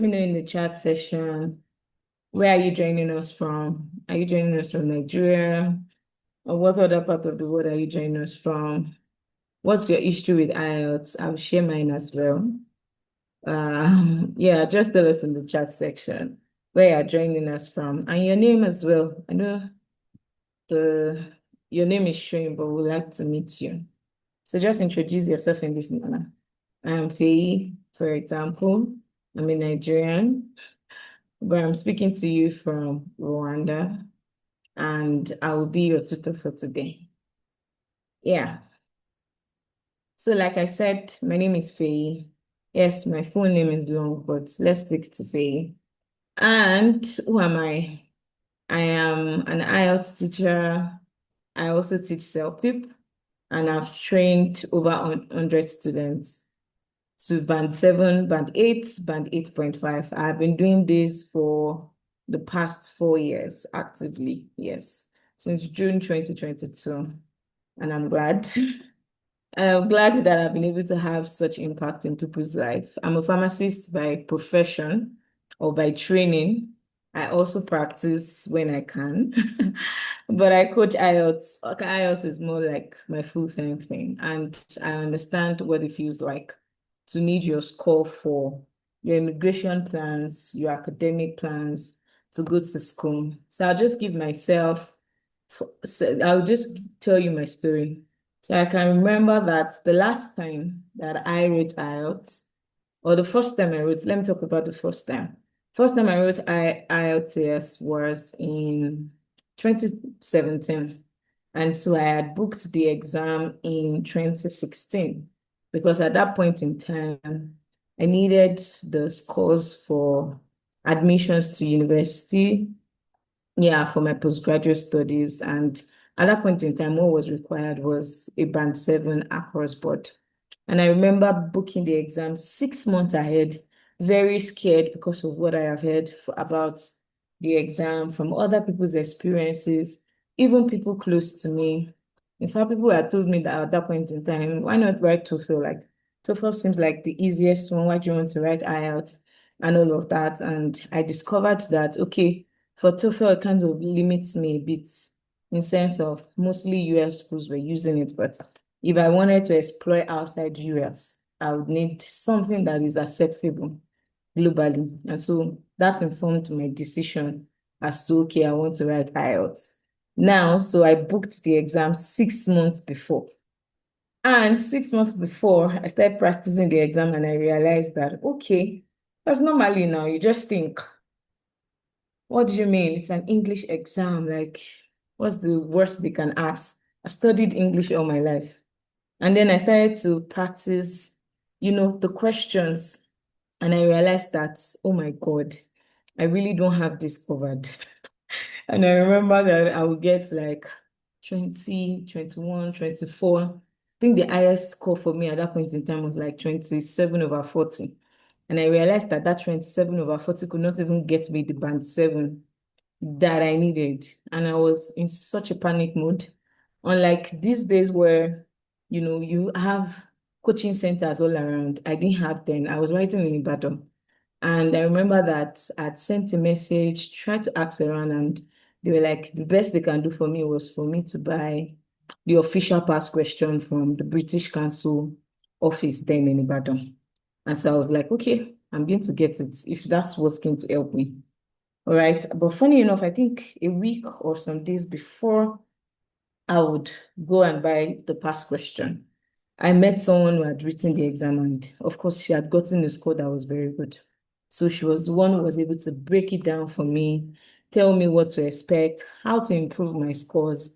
me know in the chat session, where are you joining us from? Are you joining us from Nigeria? Or what other part of the world are you joining us from? What's your issue with IELTS? I'll share mine as well. Yeah, just tell us in the chat section where you're joining us from and your name as well. I know the your name is showing, but we'd like to meet you. So just introduce yourself in this manner. I'm Faye, for example. I'm a Nigerian, but I'm speaking to you from Rwanda, and I will be your tutor for today. Yeah. So like I said, my name is Faye. Yes, my full name is long, but let's stick to Faye. And who am I? I am an IELTS teacher. I also teach CELPIP, and I've trained over 100 students to band 7, band 8, band 8.5. I've been doing this for the past 4 years actively, yes, since June 2022. And I'm glad. I'm glad that I've been able to have such impact in people's life. I'm a pharmacist by profession or by training. I also practice when I can, but I coach IELTS. Okay, IELTS is more like my full-time thing, and I understand what it feels like to need your score for your immigration plans, your academic plans, to go to school. So I'll just give myself, so I'll just tell you my story. So I can remember that the last time that I wrote IELTS, or the first time I wrote, let me talk about the first time. First time I wrote IELTS was in 2017. And so I had booked the exam in 2016 because at that point in time, I needed the scores for admissions to university, yeah, for my postgraduate studies. And at that point in time, what was required was a band 7 across board. And I remember booking the exam 6 months ahead, very scared because of what I have heard about the exam from other people's experiences, even people close to me. In fact, people had told me that at that point in time, why not write TOEFL? Like, TOEFL seems like the easiest one. Why do you want to write IELTS and all of that? And I discovered that, okay, for TOEFL, it kind of limits me a bit in sense of mostly US schools were using it, but if I wanted to explore outside US, I would need something that is acceptable globally. And so that informed my decision as to, okay, I want to write IELTS. Now, so I booked the exam 6 months before. And 6 months before, I started practicing the exam and I realized that, okay, that's normally now, you just think, what do you mean? It's an English exam. Like, what's the worst they can ask? I studied English all my life. And then I started to practice, the questions. And I realized that, oh my God, I really don't have this covered. And I remember that I would get like 20, 21, 24. I think the highest score for me at that point in time was like 27 over 40. And I realized that that 27 over 40 could not even get me the band 7 that I needed. And I was in such a panic mode. Unlike these days where, you have coaching centers all around. I didn't have them. I was writing in Ibadan. And I remember that I'd sent a message, tried to ask around, and they were like, the best they can do for me was for me to buy the official past question from the British Council office then in Ibadan. And so I was like, okay, I'm going to get it if that's what's going to help me. All right. But funny enough, I think a week or some days before I would go and buy the past question, I met someone who had written the exam, and of course, she had gotten a score that was very good. So she was the one who was able to break it down for me, tell me what to expect, how to improve my scores,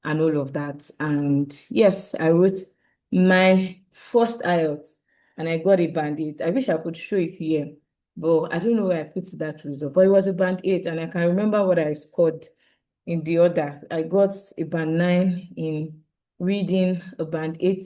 and all of that. And yes, I wrote my first IELTS and I got a band 8. I wish I could show it here, but I don't know where I put that result. But it was a band 8, and I can remember what I scored in the order. I got a band 9 in reading, a band 8,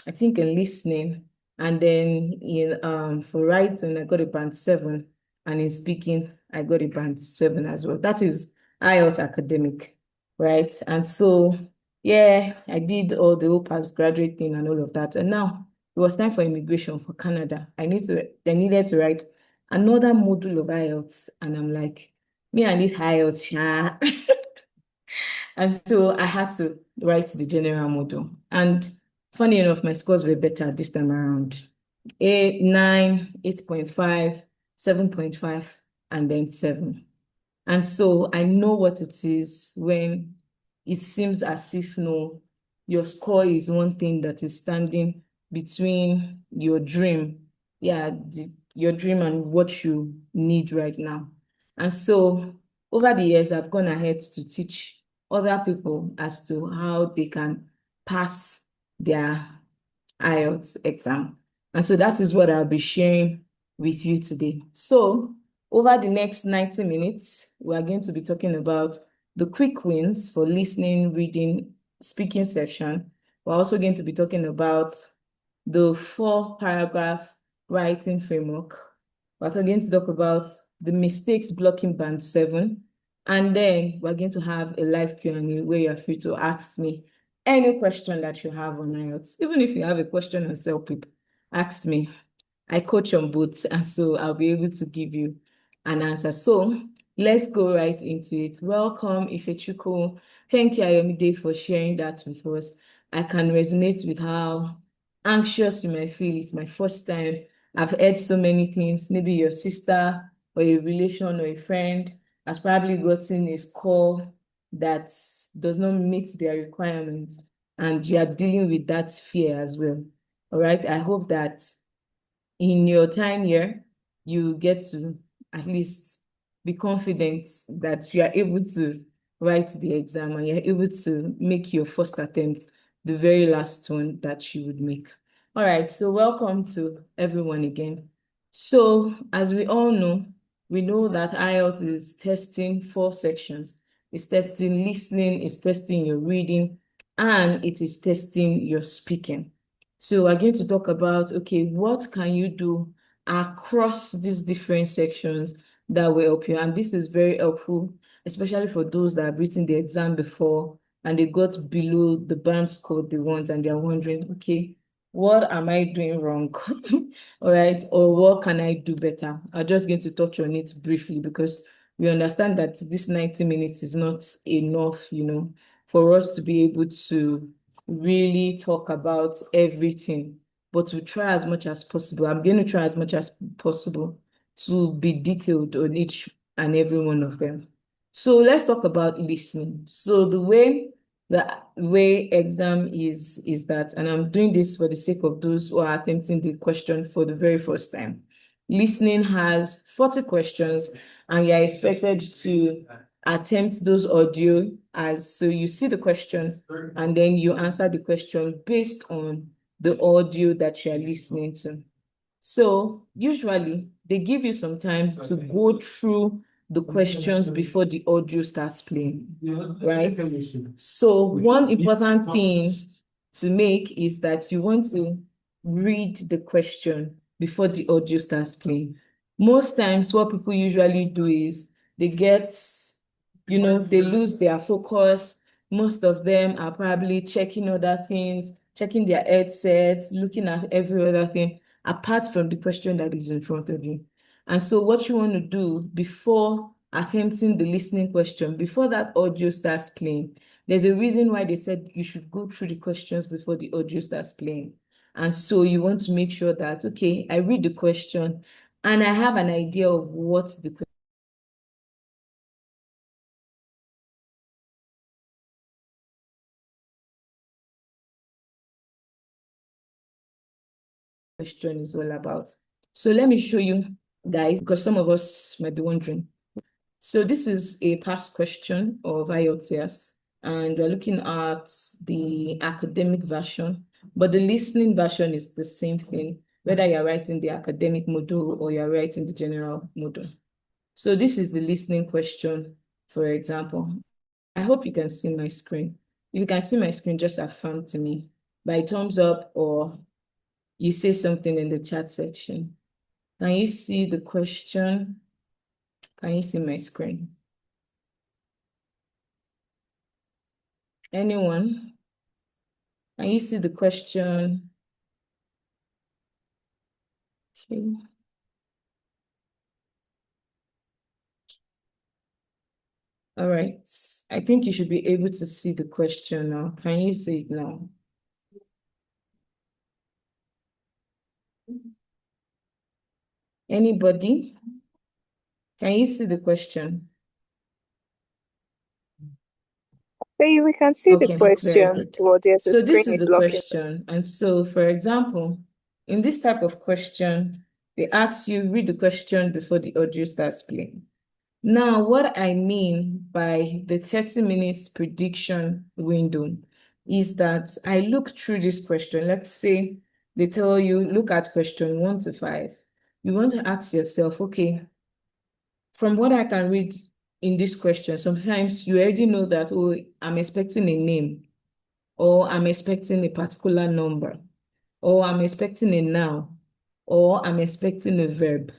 I think in listening, and then in for writing, I got a band 7, and in speaking, I got a band 7 as well. That is IELTS academic, right? And so, yeah, I did all the whole postgraduate thing and all of that. And now it was time for immigration for Canada. I needed to write another module of IELTS, and I'm like, me and this IELTS, sha. And so I had to write the general model. And funny enough, my scores were better this time around. 8, 9, 8.5, 7.5, and then 7. And so I know what it is when it seems as if no, your score is one thing that is standing between your dream, your dream and what you need right now. And so over the years, I've gone ahead to teach other people as to how they can pass their IELTS exam. And so that is what I'll be sharing with you today. So over the next 90 minutes, we are going to be talking about the quick wins for listening, reading, speaking section. We're also going to be talking about the 4-paragraph writing framework. We're going to talk about the mistakes blocking band 7. And then we're going to have a live Q&A where you're free to ask me any question that you have on IELTS. Even if you have a question on CELPIP, ask me. I coach on both, and so I'll be able to give you an answer. So let's go right into it. Welcome, Ifechukwu. Thank you, Ayomide, for sharing that with us. I can resonate with how anxious you might feel. It's my first time. I've heard so many things. Maybe your sister or a relation or a friend has probably gotten a score that does not meet their requirements, and you are dealing with that fear as well. All right. I hope that in your time here, you get to at least be confident that you are able to write the exam and you're able to make your first attempt the very last one that you would make. All right, so welcome to everyone again. So as we all know, we know that IELTS is testing 4 sections. It's testing listening, it's testing your reading, and it is testing your speaking. So we're going to talk about, okay, what can you do across these different sections that will help you? And this is very helpful, especially for those that have written the exam before and they got below the band score they want and they're wondering, okay, what am I doing wrong? All right, or what can I do better? I'm just going to touch on it briefly because we understand that this 90 minutes is not enough, for us to be able to really talk about everything, but to try as much as possible. I'm going to try as much as possible to be detailed on each and every one of them. So let's talk about listening. So the way exam is that, and I'm doing this for the sake of those who are attempting the question for the very first time. Listening has 40 questions, and you're expected to attempt those audio so you see the question and then you answer the question based on the audio that you're listening to. So usually they give you some time to go through the questions before the audio starts playing, right? So one important thing to make is that you want to read the question before the audio starts playing. Most times what people usually do is they they lose their focus. Most of them are probably checking other things, checking their headsets, looking at every other thing apart from the question that is in front of you. And so what you want to do before attempting the listening question, before that audio starts playing, there's a reason why they said you should go through the questions before the audio starts playing. And so you want to make sure that, okay, I read the question and I have an idea of what the question is all about. So let me show you guys, because some of us might be wondering. So this is a past question of IELTS, and we're looking at the academic version, but the listening version is the same thing, whether you're writing the academic module or you're writing the general module. So this is the listening question, for example. I hope you can see my screen. If you can see my screen, just affirm to me by thumbs up or you say something in the chat section. Can you see the question? Can you see my screen? Anyone? Can you see the question? Okay. All right. I think you should be able to see the question now. Can you see it now? Anybody? Can you see the question? Hey, we can see the Okay, very question. good. Well, there's a So this screen is is the blocking. question. And so, for example, in this type of question, they ask you read the question before the audio starts playing. Now, what I mean by the 30 minutes prediction window is that I look through this question. Let's say they tell you, look at question 1 to 5. You want to ask yourself, okay, from what I can read in this question, sometimes you already know that, oh, I'm expecting a name, or I'm expecting a particular number, or I'm expecting a noun, or I'm expecting a verb.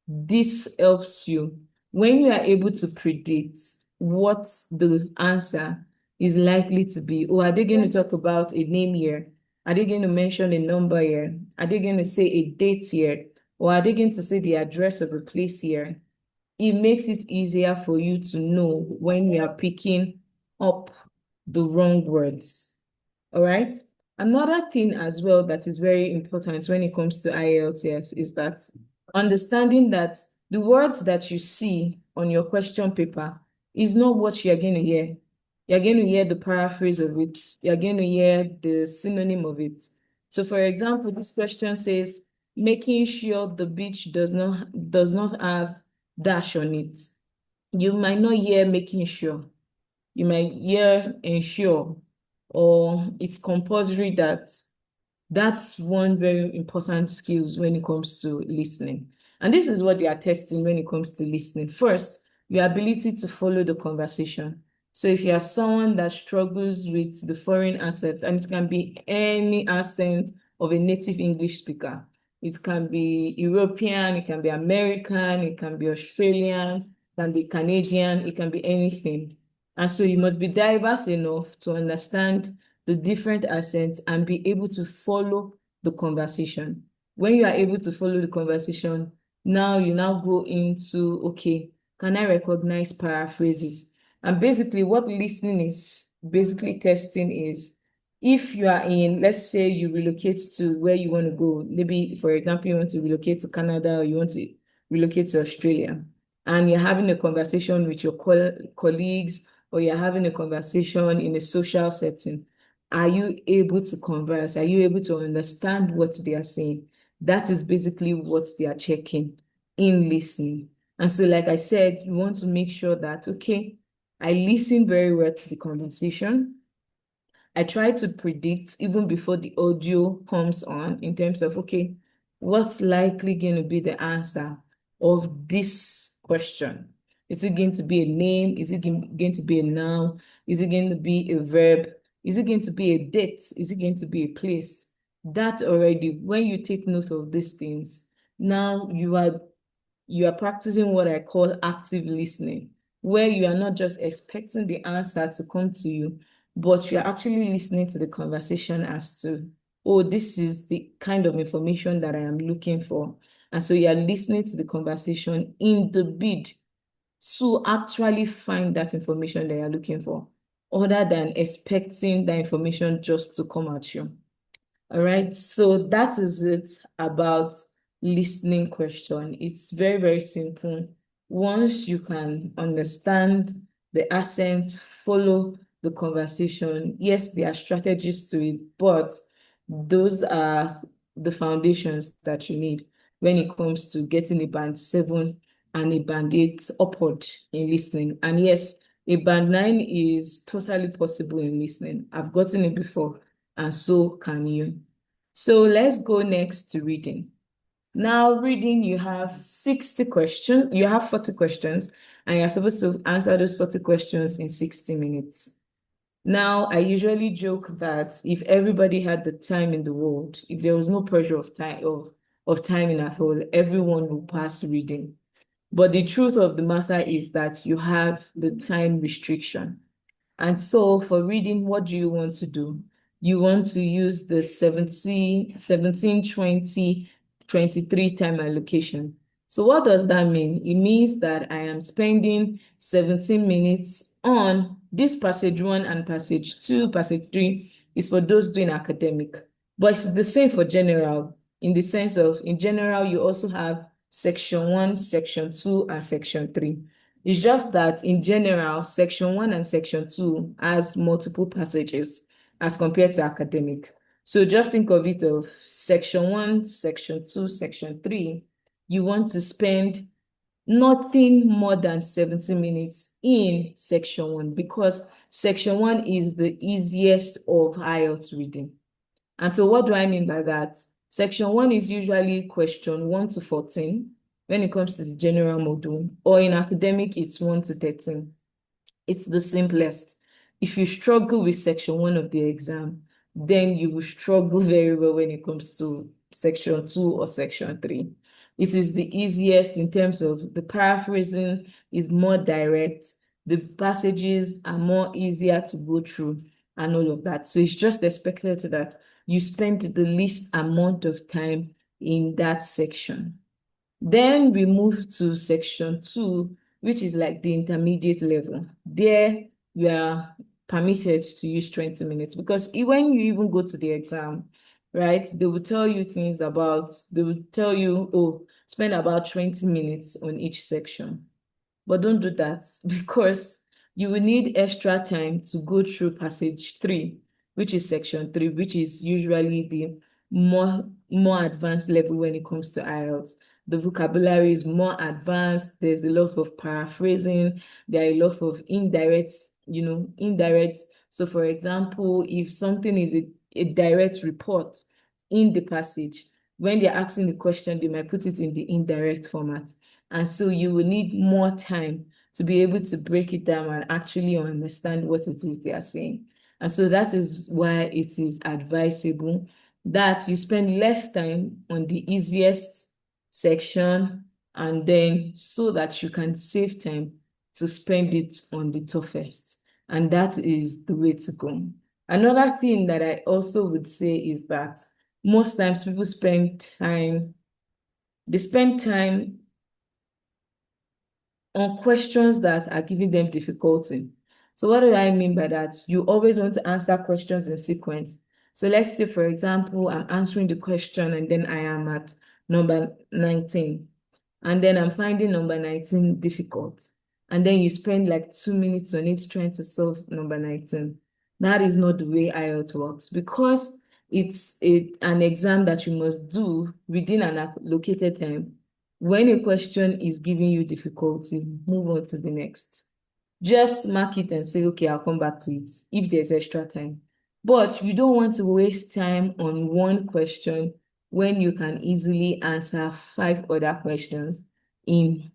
This helps you when you are able to predict what the answer is likely to be. Or are they going to talk about a name here? Are they going to mention a number here? Are they going to say a date here? Or are they going to say the address of a place here? It makes it easier for you to know when you are picking up the wrong words. All right. Another thing as well that is very important when it comes to IELTS is that understanding that the words that you see on your question paper is not what you're going to hear. You're going to hear the paraphrase of it. You're going to hear the synonym of it. So, for example, this question says, making sure the beach does not have dash on it. You might not hear making sure. You might hear ensure, or it's compulsory that that's one very important skills when it comes to listening. And this is what they are testing when it comes to listening. First, your ability to follow the conversation. So if you are someone that struggles with the foreign accent, and it can be any accent of a native English speaker, it can be European, it can be American, it can be Australian, it can be Canadian, it can be anything. And so you must be diverse enough to understand the different accents and be able to follow the conversation. When you are able to follow the conversation, now you now go into, okay, can I recognize paraphrases? And basically what listening is basically testing is if you are in, let's say you relocate to where you want to go, maybe for example, you want to relocate to Canada or you want to relocate to Australia, and you're having a conversation with your colleagues or you're having a conversation in a social setting, are you able to converse? Are you able to understand what they are saying? That is basically what they are checking in listening. And so, like I said, you want to make sure that, okay, I listen very well to the conversation. I try to predict even before the audio comes on in terms of, okay, what's likely going to be the answer of this question? Is it going to be a name? Is it going to be a noun? Is it going to be a verb? Is it going to be a date? Is it going to be a place? That already, when you take note of these things, now you are practicing what I call active listening, where you are not just expecting the answer to come to you, but you're actually listening to the conversation as to, oh, this is the kind of information that I am looking for. And so you're listening to the conversation in the bid to actually find that information that you're looking for, other than expecting the information just to come at you. All right, so that is it about listening question. It's very, very simple. Once you can understand the accent, follow the conversation. Yes, there are strategies to it, but those are the foundations that you need when it comes to getting a band 7 and a band 8 upward in listening. And yes, a band 9 is totally possible in listening. I've gotten it before, and so can you. So let's go next to reading. Now, reading, you have 60 questions, you have 40 questions, and you're supposed to answer those 40 questions in 60 minutes. Now, I usually joke that if everybody had the time in the world, if there was no pressure of timing at all, everyone will pass reading. But the truth of the matter is that you have the time restriction. And so for reading, what do you want to do? You want to use the 17, 20, 23 time allocation. So what does that mean? It means that I am spending 17 minutes on this passage 1 and passage 2. Passage 3 is for those doing academic. But it's the same for general, in the sense of, in general, you also have section 1, section 2, and section 3. It's just that in general, section 1 and section 2 has multiple passages as compared to academic. So just think of it of section 1, section 2, section 3. You want to spend nothing more than 70 minutes in section 1, because section 1 is the easiest of IELTS reading. And so what do I mean by that? Section 1 is usually question 1 to 14 when it comes to the general module, or in academic, it's 1 to 13. It's the simplest. If you struggle with section 1 of the exam, then you will struggle very well when it comes to section 2 or section 3. It is the easiest in terms of the paraphrasing is more direct, the passages are more easier to go through, and all of that. So it's just expected that you spend the least amount of time in that section. Then we move to section 2, which is like the intermediate level. There, you are permitted to use 20 minutes, because when you even go to the exam, right, they will tell you things about, they will tell you, oh, spend about 20 minutes on each section. But don't do that, because you will need extra time to go through passage 3, which is section 3, which is usually the more advanced level when it comes to IELTS. The vocabulary is more advanced. There's a lot of paraphrasing. There are a lot of indirect. So for example, if something is a direct report in the passage, when they're asking the question, they might put it in the indirect format. And so you will need more time to be able to break it down and actually understand what it is they are saying. And so that is why it is advisable that you spend less time on the easiest section, and then so that you can save time to spend it on the toughest. And that is the way to go. Another thing that I also would say is that most times people they spend time on questions that are giving them difficulty. So what do I mean by that? You always want to answer questions in sequence. So let's say, for example, I'm answering the question and then I am at number 19. And then I'm finding number 19 difficult. And then you spend like 2 minutes on it trying to solve number 19. That is not the way IELTS works, because it's an exam that you must do within an allocated time. When a question is giving you difficulty, move on to the next. Just mark it and say, okay, I'll come back to it if there's extra time. But you don't want to waste time on one question when you can easily answer 5 other questions can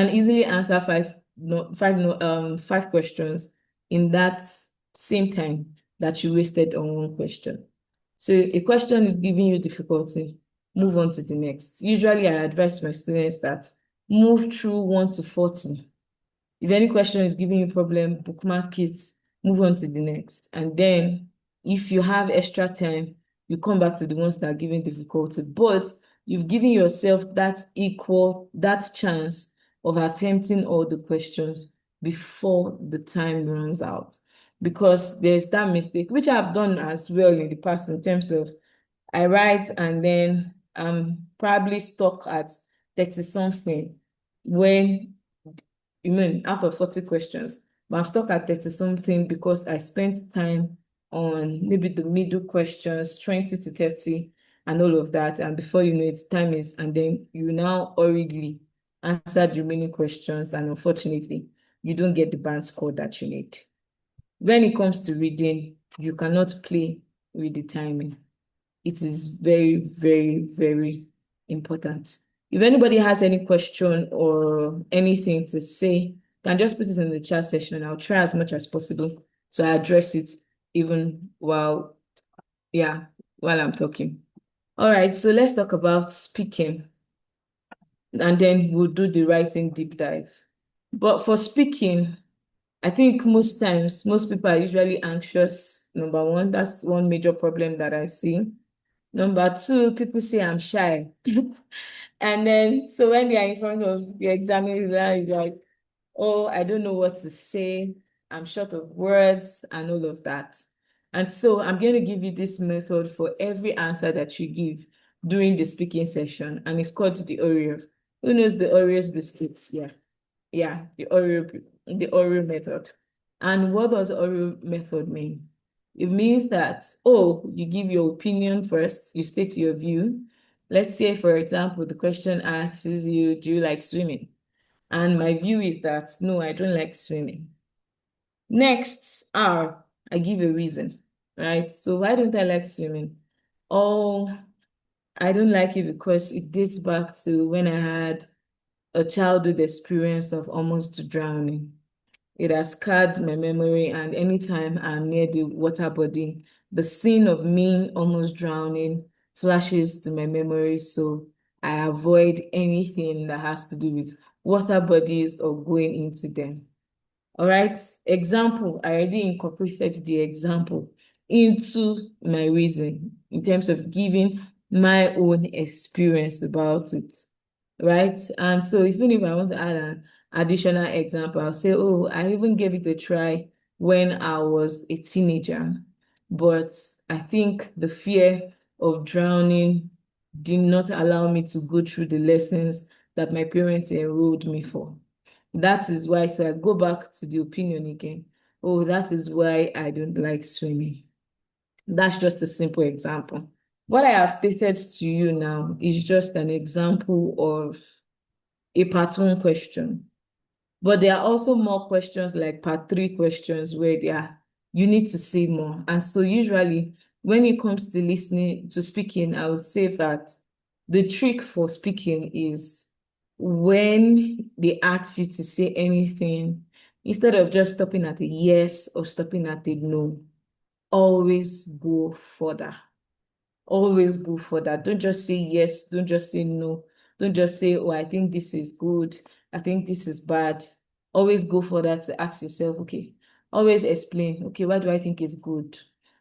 easily answer 5 questions in that same time that you wasted on one question. So a question is giving you difficulty, move on to the next. Usually I advise my students that move through 1 to 40. If any question is giving you problem, bookmark it, move on to the next. And then if you have extra time, you come back to the ones that are giving difficulty. But you've given yourself that chance of attempting all the questions before the time runs out. Because there's that mistake, which I've done as well in the past, in terms of I write and then I'm probably stuck at 30 something when out of 40 questions, but I'm stuck at 30 something because I spent time on maybe the middle questions, 20 to 30, and all of that. And before you know it, time is, and then you now hurriedly answer the remaining questions. And unfortunately, you don't get the band score that you need. When it comes to reading, you cannot play with the timing. It is very, very, very important. If anybody has any question or anything to say, can just put it in the chat section. I'll try as much as possible to address it even while I'm talking. All right, so let's talk about speaking, and then we'll do the writing deep dive. But for speaking, I think most times, most people are usually anxious. Number one, that's one major problem that I see. Number two, people say I'm shy. And then, so when they are in front of the examiner, it's like, oh, I don't know what to say. I'm short of words and all of that. And so I'm going to give you this method for every answer that you give during the speaking session. And it's called the OREO. Who knows the Oreos biscuits? Yeah. Yeah, the OREO method. And what does OREO method mean? It means that, oh, you give your opinion first, you state your view. Let's say, for example, the question asks you, do you like swimming? And my view is that, no, I don't like swimming. Next, R, I give a reason, right? So why don't I like swimming? Oh, I don't like it because it dates back to when I had a childhood experience of almost drowning. It has scarred my memory, and anytime I'm near the water body, the scene of me almost drowning flashes to my memory. So I avoid anything that has to do with water bodies or going into them. All right. Example, I already incorporated the example into my reason in terms of giving my own experience about it. Right. And so even if I want to add an additional example, I'll say, oh, I even gave it a try when I was a teenager. But I think the fear of drowning did not allow me to go through the lessons that my parents enrolled me for. That is why, so I go back to the opinion again. Oh, that is why I don't like swimming. That's just a simple example. What I have stated to you now is just an example of a part one question. But there are also more questions like part three questions where you need to say more. And so usually when it comes to listening to speaking, I would say that the trick for speaking is when they ask you to say anything, instead of just stopping at a yes or stopping at a no, always go further. Always go for that. Don't just say yes. Don't just say no. Don't just say, oh, I think this is good. I think this is bad. Always go for that to ask yourself, okay, always explain, okay, why do I think it's good?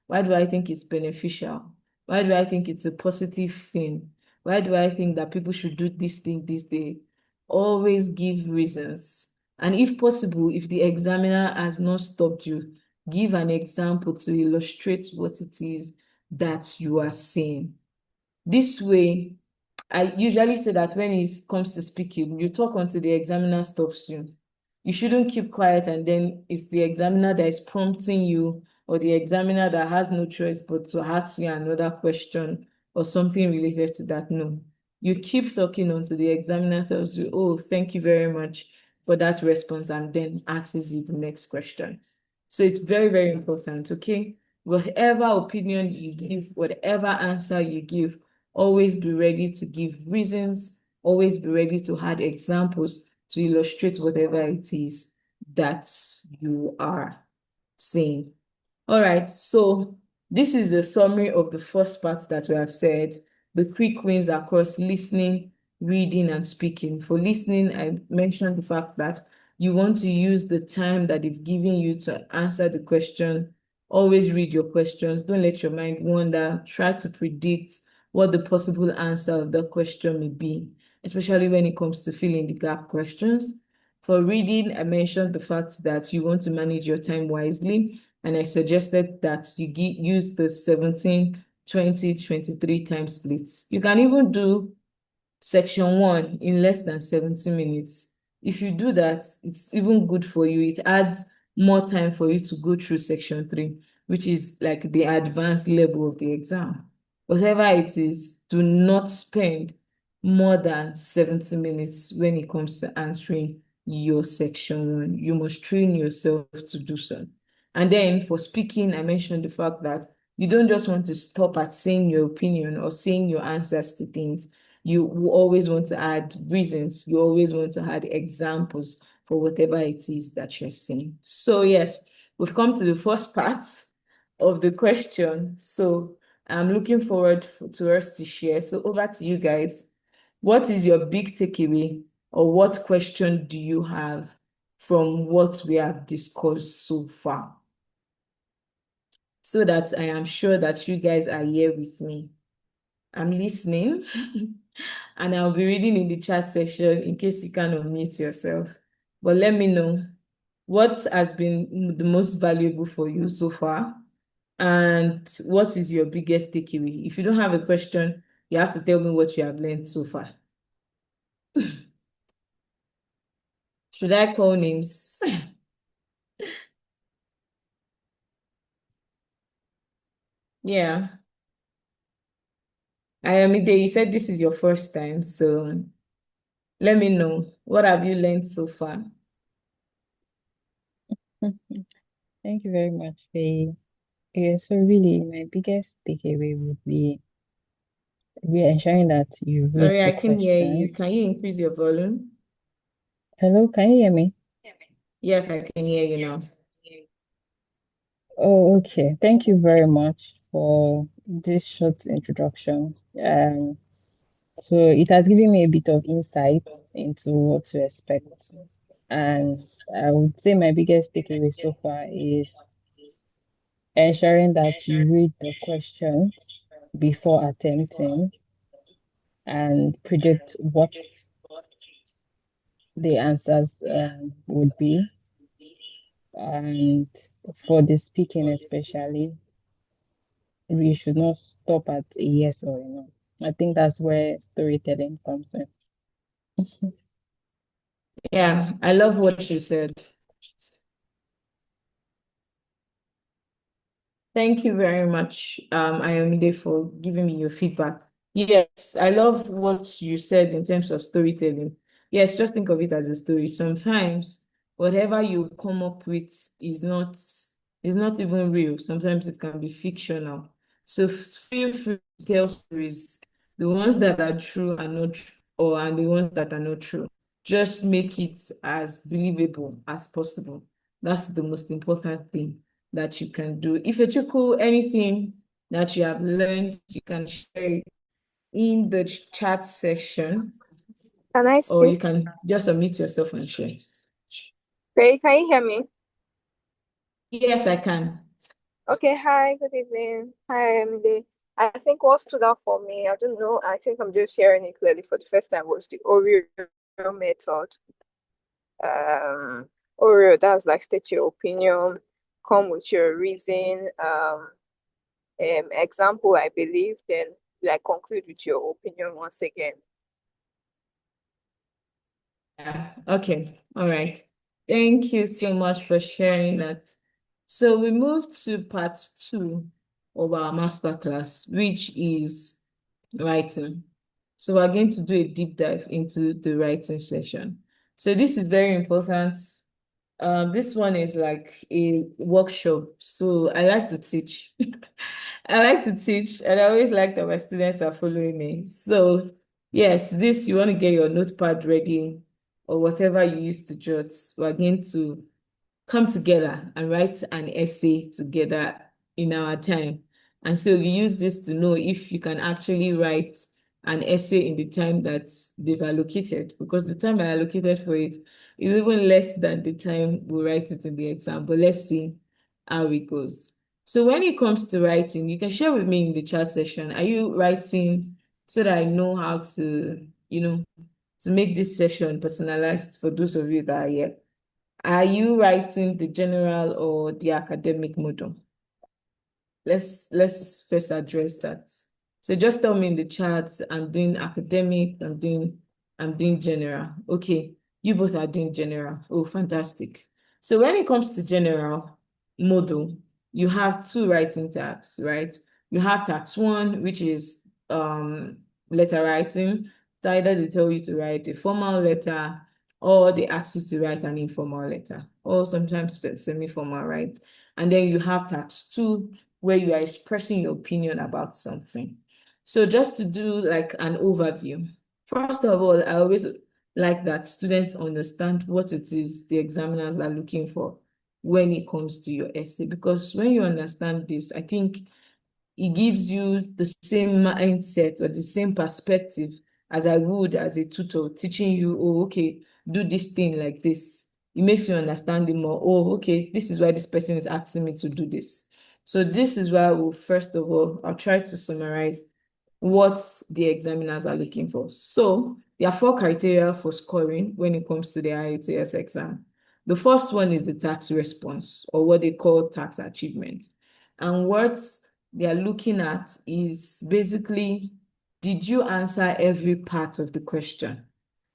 Why do I think it's beneficial? Why do I think it's a positive thing? Why do I think that people should do this thing this day? Always give reasons. And if possible, if the examiner has not stopped you, give an example to illustrate what it is that you are saying. This way, I usually say that when it comes to speaking, you talk until the examiner stops you. You shouldn't keep quiet and then it's the examiner that is prompting you or the examiner that has no choice but to ask you another question or something related to that. No. You keep talking until the examiner tells you, oh, thank you very much for that response, and then asks you the next question. So it's very, very important, okay? Whatever opinion you give, whatever answer you give, always be ready to give reasons, always be ready to add examples to illustrate whatever it is that you are saying. All right, so this is a summary of the first part that we have said, the quick wins across listening, reading, and speaking. For listening, I mentioned the fact that you want to use the time that they've given you to answer the question. Always read your questions. Don't let your mind wander. Try to predict what the possible answer of the question may be, especially when it comes to filling the gap questions. For reading, I mentioned the fact that you want to manage your time wisely, and I suggested that you use the 17, 20, 23 time splits. You can even do section 1 in less than 70 minutes. If you do that, it's even good for you. It adds more time for you to go through section 3, which is like the advanced level of the exam. Whatever it is, do not spend more than 70 minutes when it comes to answering your section 1. You must train yourself to do so. And then for speaking, I mentioned the fact that you don't just want to stop at saying your opinion or saying your answers to things. You always want to add reasons. You always want to add examples for whatever it is that you're saying. So yes, we've come to the first part of the question. So I'm looking forward to us to share. So over to you guys. What is your big takeaway, or what question do you have from what we have discussed so far? So that I am sure that you guys are here with me. I'm listening and I'll be reading in the chat section in case you can unmute yourself. But let me know what has been the most valuable for you so far and what is your biggest takeaway. If you don't have a question, you have to tell me what you have learned so far. Should I call names? Yeah. Ayomide, you said this is your first time, so let me know. What have you learned so far? Thank you very much, Faye. Yeah, so really, my biggest takeaway would be ensuring that you read Sorry, the I can hear you. questions. Can you increase your volume? Hello, can you hear me? Yes, I can hear you now. Oh, okay. Thank you very much for this short introduction. So it has given me a bit of insight into what to expect. And I would say my biggest takeaway so far is ensuring that you read the questions before attempting and predict what the answers would be. And for the speaking, especially, we should not stop at a yes or a no. I think that's where storytelling comes in. Yeah, I love what you said. Thank you very much, Ayomide, for giving me your feedback. Yes, I love what you said in terms of storytelling. Yes, just think of it as a story. Sometimes whatever you come up with is not even real. Sometimes it can be fictional. So feel free to tell stories, the ones that are true and not or and the ones that are not true. Just make it as believable as possible. That's the most important thing that you can do. If Ifechukwu, anything that you have learned, you can share it in the chat section, Can I or speak? you can just unmute yourself and share. Ray, can you hear me? Yes, I can. Okay, hi, good evening. Hi, Emily. I think what stood out for me, I don't know, I think I'm just hearing it clearly for the first time, was the OREO method. OREO, that's like state your opinion, come with your reason, example, I believe, then like conclude with your opinion once again. Yeah. Okay. All right. Thank you so much for sharing that. So we move to part 2 of our masterclass, which is writing. So we're going to do a deep dive into the writing session. So this is very important. This one is like a workshop. So I like to teach. I like to teach, and I always like that my students are following me. So yes, this you want to get your notepad ready or whatever you use to jot. We're going to come together and write an essay together in our time. And so you use this to know if you can actually write an essay in the time that they've allocated, because the time I allocated for it is even less than the time we write it in the exam. But let's see how it goes. So when it comes to writing, you can share with me in the chat session. Are you writing so that I know how to, to make this session personalized for those of you that are here? Are you writing the general or the academic model? Let's first address that. So just tell me in the chat, I'm doing academic, I'm doing general. Okay, you both are doing general. Oh, fantastic. So when it comes to general model, you have two writing tasks, right? You have task one, which is letter writing. So either they tell you to write a formal letter or they ask you to write an informal letter, or sometimes semi-formal, right? And then you have task two, where you are expressing your opinion about something. So just to do like an overview, first of all, I always like that students understand what it is the examiners are looking for when it comes to your essay, because when you understand this, I think it gives you the same mindset or the same perspective as I would as a tutor teaching you, oh, okay, do this thing like this. It makes you understand it more. Oh, okay, this is why this person is asking me to do this. So this is why I will, first of all, I'll try to summarize what the examiners are looking for. So there are 4 criteria for scoring when it comes to the IELTS exam. The first one is the task response, or what they call task achievement. And what they are looking at is basically, did you answer every part of the question?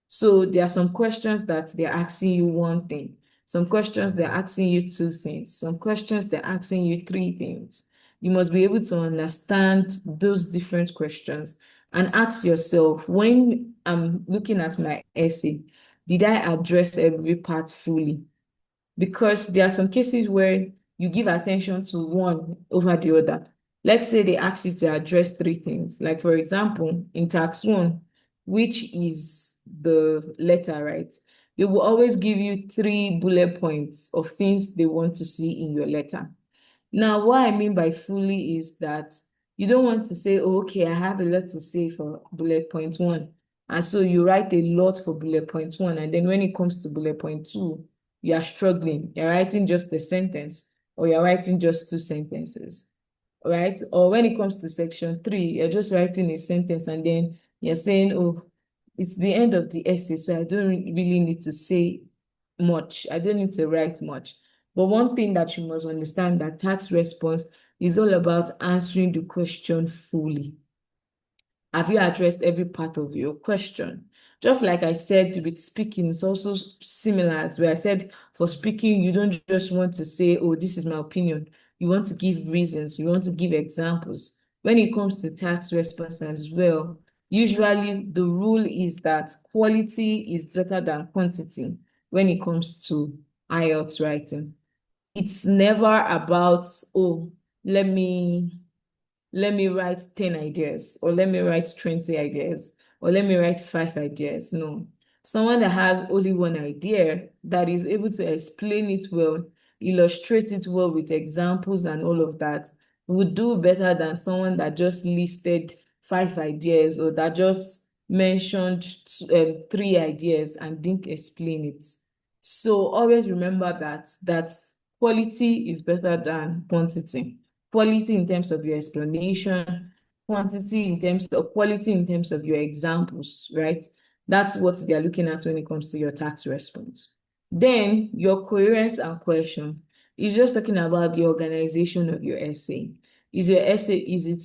So there are some questions that they're asking you one thing. Some questions they're asking you 2 things. Some questions they're asking you 3 things. You must be able to understand those different questions and ask yourself, when I'm looking at my essay, did I address every part fully? Because there are some cases where you give attention to one over the other. Let's say they ask you to address 3 things. Like, for example, in tax 1, which is the letter, right? They will always give you 3 bullet points of things they want to see in your letter. Now, what I mean by fully is that you don't want to say, oh, okay, I have a lot to say for bullet point 1. And so you write a lot for bullet point 1. And then when it comes to bullet point 2, you are struggling. You're writing just a sentence, or you're writing just 2 sentences, right? Or when it comes to section 3, you're just writing a sentence and then you're saying, oh, it's the end of the essay, so I don't really need to say much. I don't need to write much. But one thing that you must understand, that task response is all about answering the question fully. Have you addressed every part of your question? Just like I said with speaking, it's also similar as well. I said for speaking, you don't just want to say, oh, this is my opinion. You want to give reasons. You want to give examples. When it comes to task response as well, usually the rule is that quality is better than quantity when it comes to IELTS writing. It's never about, oh, let me write 10 ideas, or let me write 20 ideas, or let me write 5 ideas. No. Someone that has only one idea, that is able to explain it well, illustrate it well with examples and all of that, would do better than someone that just listed 5 ideas, or that just mentioned 3 ideas and didn't explain it. So always remember that quality is better than quantity. Quality in terms of your explanation, quantity in terms of quality in terms of your examples, right? That's what they're looking at when it comes to your task response. Then your coherence and cohesion is just talking about the organization of your essay. Is your essay easy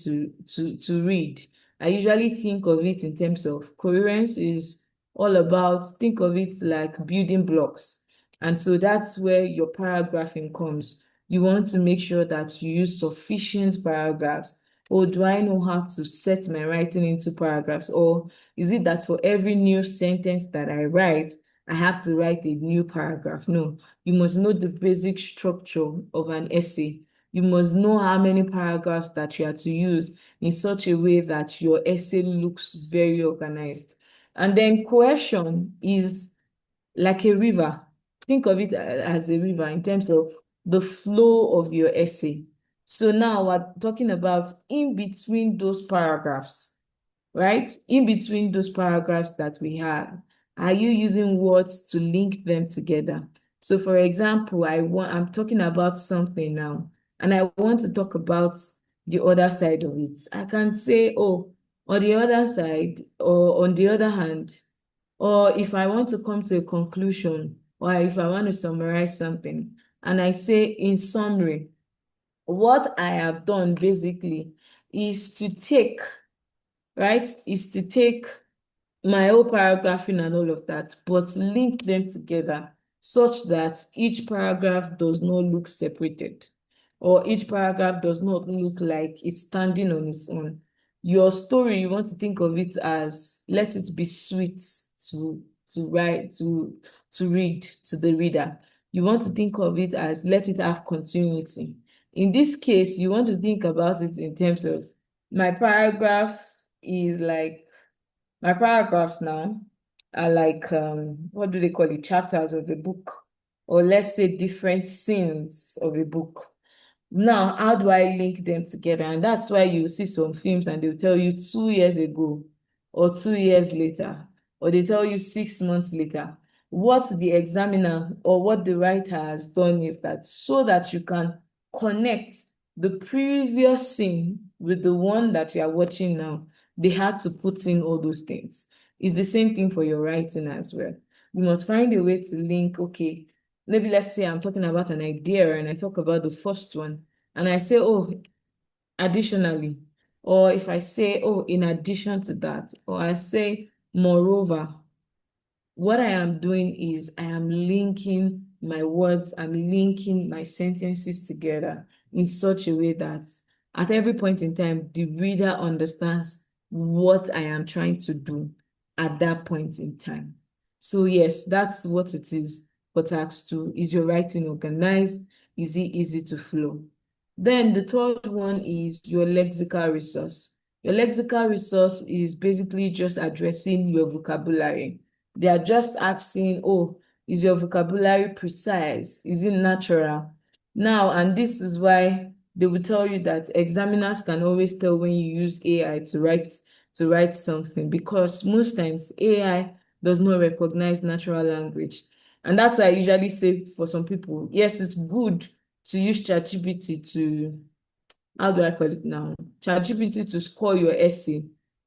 to read? I usually think of it in terms of coherence is all about, think of it like building blocks. And so that's where your paragraphing comes. You want to make sure that you use sufficient paragraphs. Or do I know how to set my writing into paragraphs? Or is it that for every new sentence that I write, I have to write a new paragraph? No, you must know the basic structure of an essay. You must know how many paragraphs that you are to use in such a way that your essay looks very organized. And then cohesion is like a river. Think of it as a river in terms of the flow of your essay. So now we're talking about in between those paragraphs, right? In between those paragraphs that we have, are you using words to link them together? So for example, I'm talking about something now, and I want to talk about the other side of it. I can say, oh, on the other side, or on the other hand, or if I want to come to a conclusion, or if I want to summarize something, and I say in summary, what I have done basically is to take, right, is to take my whole paragraphing and all of that, but link them together such that each paragraph does not look separated, or each paragraph does not look like it's standing on its own. Your story, you want to think of it as, let it be sweet to write, to read to the reader. You want to think of it as, let it have continuity. In this case, you want to think about it in terms of, my paragraph is like, my paragraphs now are like, what do they call it? Chapters of a book, or let's say different scenes of a book. Now, how do I link them together? And that's why you see some films and they'll tell you 2 years ago, or 2 years later, or they tell you 6 months later. What the examiner or what the writer has done is that, so that you can connect the previous scene with the one that you are watching now, they had to put in all those things. It's the same thing for your writing as well. You must find a way to link, okay, maybe let's say I'm talking about an idea and I talk about the first one and I say, oh, additionally, or if I say, oh, in addition to that, or I say, moreover, what I am doing is I am linking my words, I'm linking my sentences together in such a way that at every point in time, the reader understands what I am trying to do at that point in time. So yes, that's what it is for task 2. Is your writing organized? Is it easy to flow? Then the third one is your lexical resource. Your lexical resource is basically just addressing your vocabulary. They are just asking, oh, is your vocabulary precise? Is it natural? Now, and this is why they will tell you that examiners can always tell when you use AI to write something, because most times AI does not recognize natural language. And that's why I usually say for some people, yes, it's good to use ChatGPT to, how do I call it now? ChatGPT to score your essay.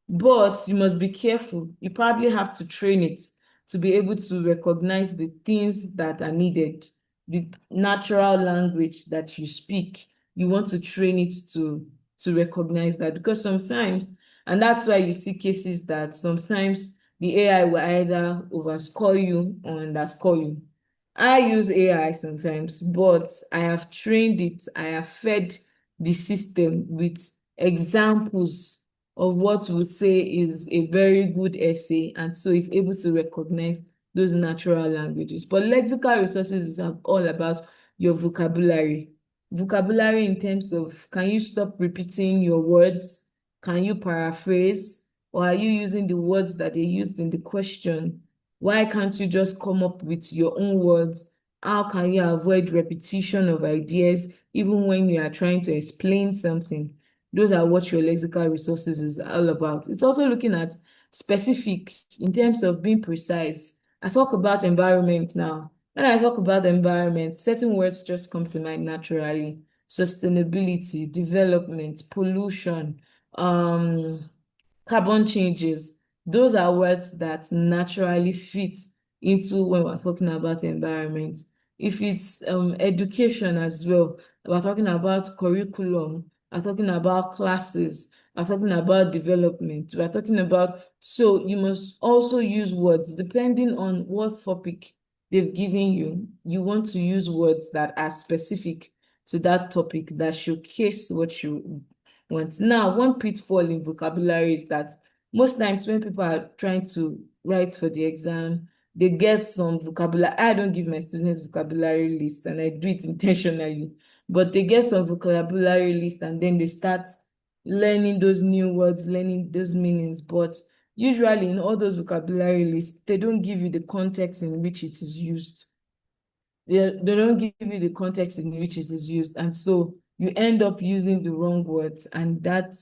But you must be careful. You probably have to train it to be able to recognize the things that are needed, the natural language that you speak. You want to train it to recognize that, because sometimes, and that's why you see cases that sometimes the AI will either overscore you or underscore you. I use AI sometimes, but I have trained it, I have fed the system with examples of what we say is a very good essay, and so it's able to recognize those natural languages. But lexical resources is all about your vocabulary. Vocabulary in terms of, can you stop repeating your words? Can you paraphrase? Or are you using the words that they used in the question? Why can't you just come up with your own words? How can you avoid repetition of ideas even when you are trying to explain something? Those are what your lexical resources is all about. It's also looking at specific in terms of being precise. I talk about environment now. When I talk about the environment, certain words just come to mind naturally. Sustainability, development, pollution, carbon changes. Those are words that naturally fit into when we're talking about the environment. If it's education as well, we're talking about curriculum, we're talking about classes, we're talking about development, we're talking about, so you must also use words depending on what topic they've given you. You want to use words that are specific to that topic, that showcase what you want. Now, one pitfall in vocabulary is that most times when people are trying to write for the exam, they get some vocabulary. I don't give my students vocabulary list, and I do it intentionally, but they get some vocabulary list and then they start learning those new words, learning those meanings. But usually in all those vocabulary lists, they don't give you the context in which it is used. They don't give you the context in which it is used. And so you end up using the wrong words, and that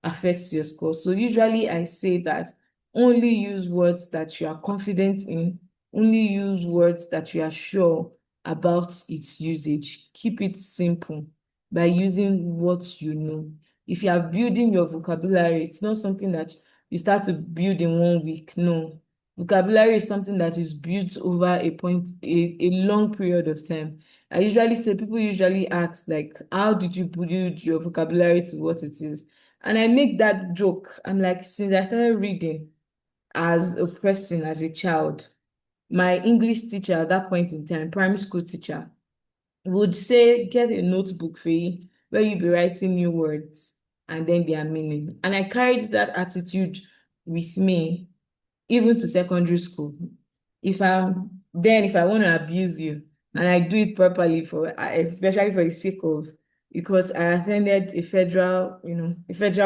affects your score. So usually I say that only use words that you are confident in, only use words that you are sure about its usage. Keep it simple by using what you know. If you are building your vocabulary, it's not something that you start to build in 1 week. No. Vocabulary is something that is built over a long period of time. I usually say, people usually ask, like, how did you build your vocabulary to what it is? And I make that joke. I'm like, since I started reading as a person, as a child, my English teacher at that point in time, primary school teacher, would say, get a notebook for you where you be writing new words and then their meaning. And I carried that attitude with me even to secondary school. If I want to abuse you, and I do it properly, for especially for the sake of, because I attended a federal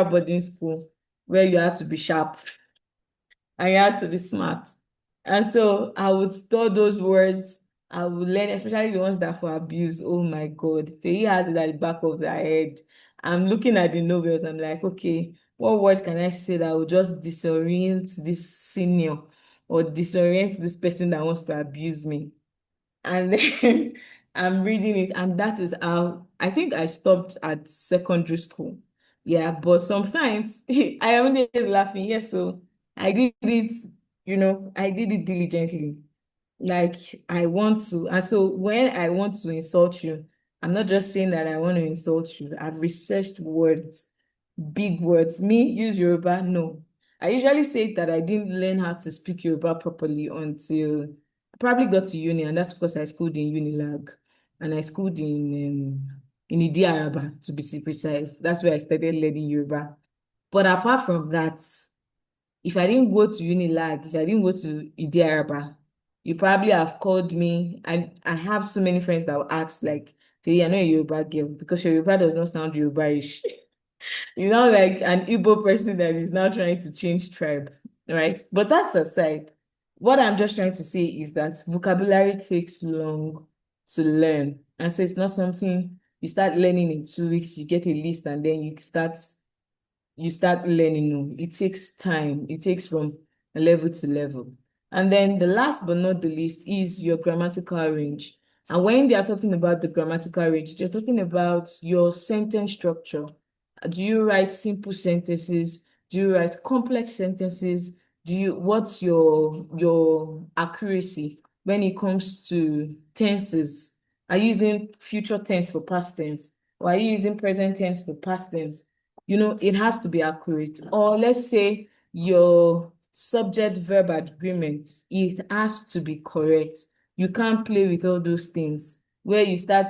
boarding school where you had to be sharp and you had to be smart. And so I would store those words. I would learn, especially the ones that for abuse. Oh my God. Faye has it at the back of their head. I'm looking at the novels. I'm like, okay, what word can I say that will just disorient this senior or disorient this person that wants to abuse me? And then I'm reading it, and that is how I think I stopped at secondary school. Yeah, but sometimes I am always laughing. Yes, so I did it, I did it diligently. Like I want to. And so when I want to insult you, I'm not just saying that I want to insult you. I've researched words, big words. Me, use Yoruba? No. I usually say that I didn't learn how to speak Yoruba properly until I probably got to uni, and that's because I schooled in Unilag and I schooled in Idi Araba, to be precise. That's where I started learning Yoruba. But apart from that, if I didn't go to Unilag, if I didn't go to Idi Araba, you probably have called me. I have so many friends that will ask, like, "Hey, I know a Yoruba girl," because your Yoruba does not sound Yoruba-ish. You know, like an Igbo person that is now trying to change tribe, right? But that's aside. What I'm just trying to say is that vocabulary takes long to learn. And so it's not something you start learning in 2 weeks, you get a list, and then you start learning. No, it takes time. It takes from level to level. And then the last but not the least is your grammatical range. And when they are talking about the grammatical range, they're talking about your sentence structure. Do you write simple sentences? Do you write complex sentences? What's your accuracy when it comes to tenses? Are you using future tense for past tense? Or are you using present tense for past tense? It has to be accurate. Or let's say your subject verb agreement, it has to be correct. You can't play with all those things where you start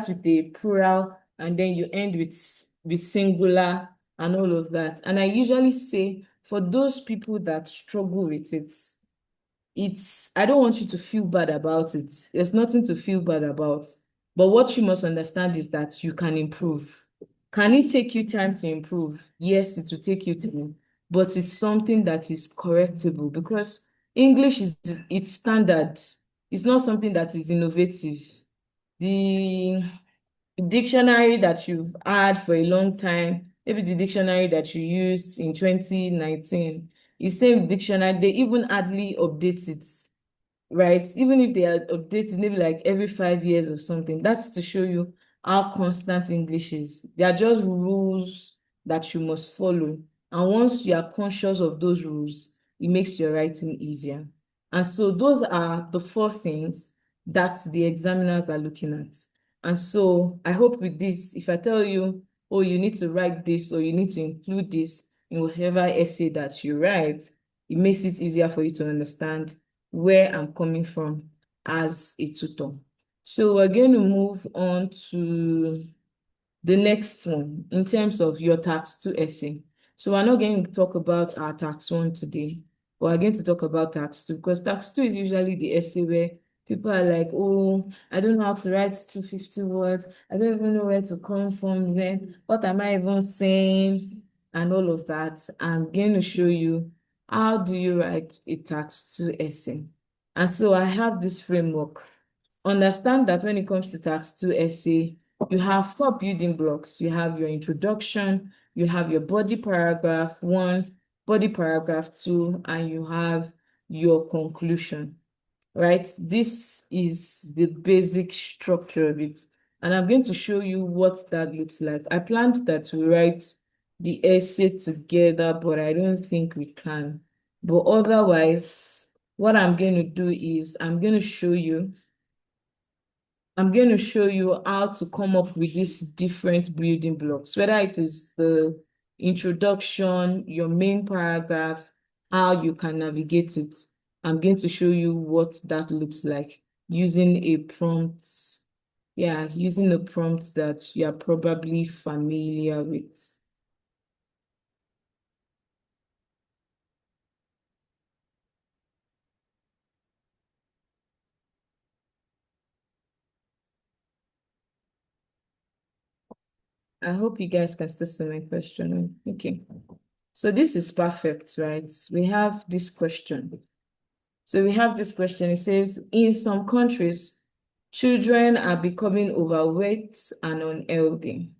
with a plural and then you end with singular and all of that. And I usually say for those people that struggle with it, I don't want you to feel bad about it. There's nothing to feel bad about. But what you must understand is that you can improve. Can it take you time to improve? Yes, it will take you time, but it's something that is correctable because English it's standard. It's not something that is innovative. The dictionary that you've had for a long time, maybe the dictionary that you used in 2019, is same dictionary, they even hardly update it, right? Even if they are updated maybe like every 5 years or something, that's to show you how constant English is. They are just rules that you must follow. And once you are conscious of those rules, it makes your writing easier. And so those are the 4 things that the examiners are looking at. And so I hope with this, if I tell you, oh, you need to write this or you need to include this in whatever essay that you write, it makes it easier for you to understand where I'm coming from as a tutor. So we're going to move on to the next one in terms of your tax 2 essay. So we're not going to talk about our tax 1 today. We're going to talk about tax 2 because tax 2 is usually the essay where people are like, oh, I don't know how to write 250 words. I don't even know where to come from then. What am I even saying? And all of that. I'm going to show you how do you write a tax 2 essay. And so I have this framework. Understand that when it comes to tax 2 essay, you have 4 building blocks. You have your introduction, you have your body paragraph 1, body paragraph 2, and you have your conclusion, right? This is the basic structure of it. And I'm going to show you what that looks like. I planned that we write the essay together, but I don't think we can. But otherwise, what I'm going to do is I'm going to show you how to come up with these different building blocks, whether it is the introduction, your main paragraphs, how you can navigate it. I'm going to show you what that looks like using a prompt. Yeah, using a prompt that you are probably familiar with. I hope you guys can still see my question. Okay. So this is perfect, right? We have this question. So we have this question. It says, in some countries, children are becoming overweight and unhealthy.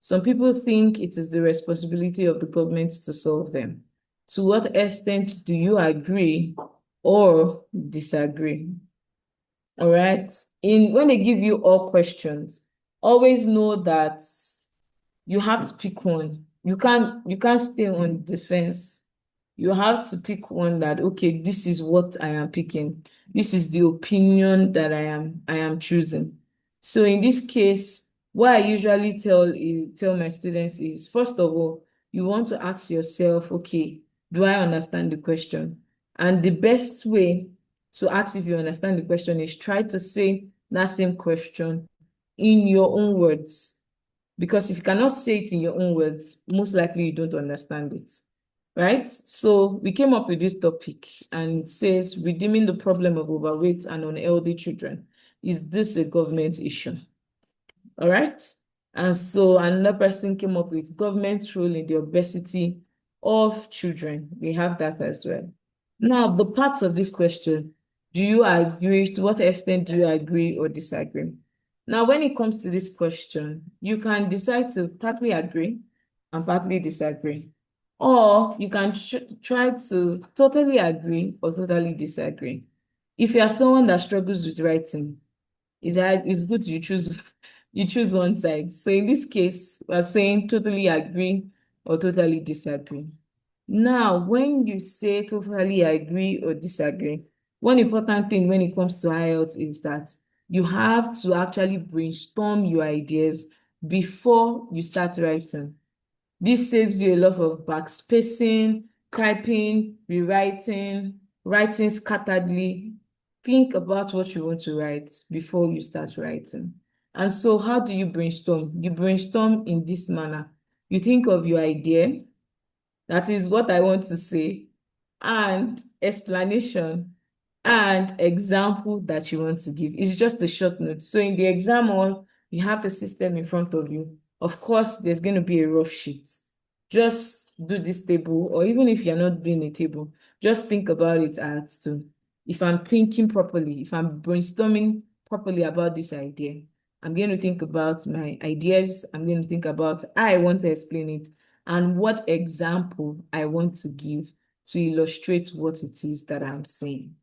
Some people think it is the responsibility of the government to solve them. To what extent do you agree or disagree? All right. When they give you all questions, always know that you have to pick one. you can't stay on defense. You have to pick one that, okay, this is what I am picking. This is the opinion that I am choosing. So in this case, what I usually tell my students is, first of all, you want to ask yourself, okay, do I understand the question? And the best way to ask if you understand the question is try to say that same question in your own words. Because if you cannot say it in your own words, most likely you don't understand it. Right? So we came up with this topic and it says redeeming the problem of overweight and unhealthy children. Is this a government issue? All right. And so another person came up with government's role in the obesity of children. We have that as well. Now, the parts of this question, do you agree? To what extent do you agree or disagree? Now, when it comes to this question, you can decide to partly agree and partly disagree. Or you can try to totally agree or totally disagree. If you are someone that struggles with writing, it's good you choose one side. So in this case, we're saying totally agree or totally disagree. Now, when you say totally agree or disagree, one important thing when it comes to IELTS is that you have to actually brainstorm your ideas before you start writing. This saves you a lot of backspacing, typing, rewriting, writing scatteredly. Think about what you want to write before you start writing. And so how do you brainstorm? You brainstorm in this manner. You think of your idea, that is what I want to say, and explanation and example that you want to give. It's just a short note. So in the exam hall, you have the system in front of you. Of course, there's going to be a rough sheet. Just do this table, or even if you're not doing a table, just think about it as to, if I'm thinking properly, if I'm brainstorming properly about this idea, I'm going to think about my ideas. I'm going to think about how I want to explain it and what example I want to give to illustrate what it is that I'm saying.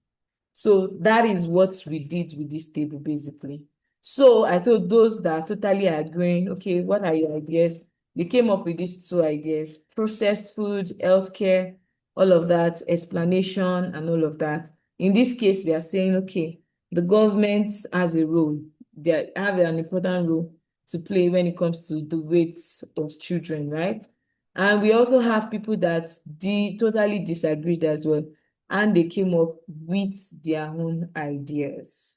So that is what we did with this table, basically. So I told those that are totally agreeing, okay, what are your ideas? They came up with these two ideas: processed food, healthcare, all of that, explanation, and all of that. In this case, they are saying, okay, the government has a role. They have an important role to play when it comes to the weight of children, right? And we also have people that totally disagreed as well, and they came up with their own ideas,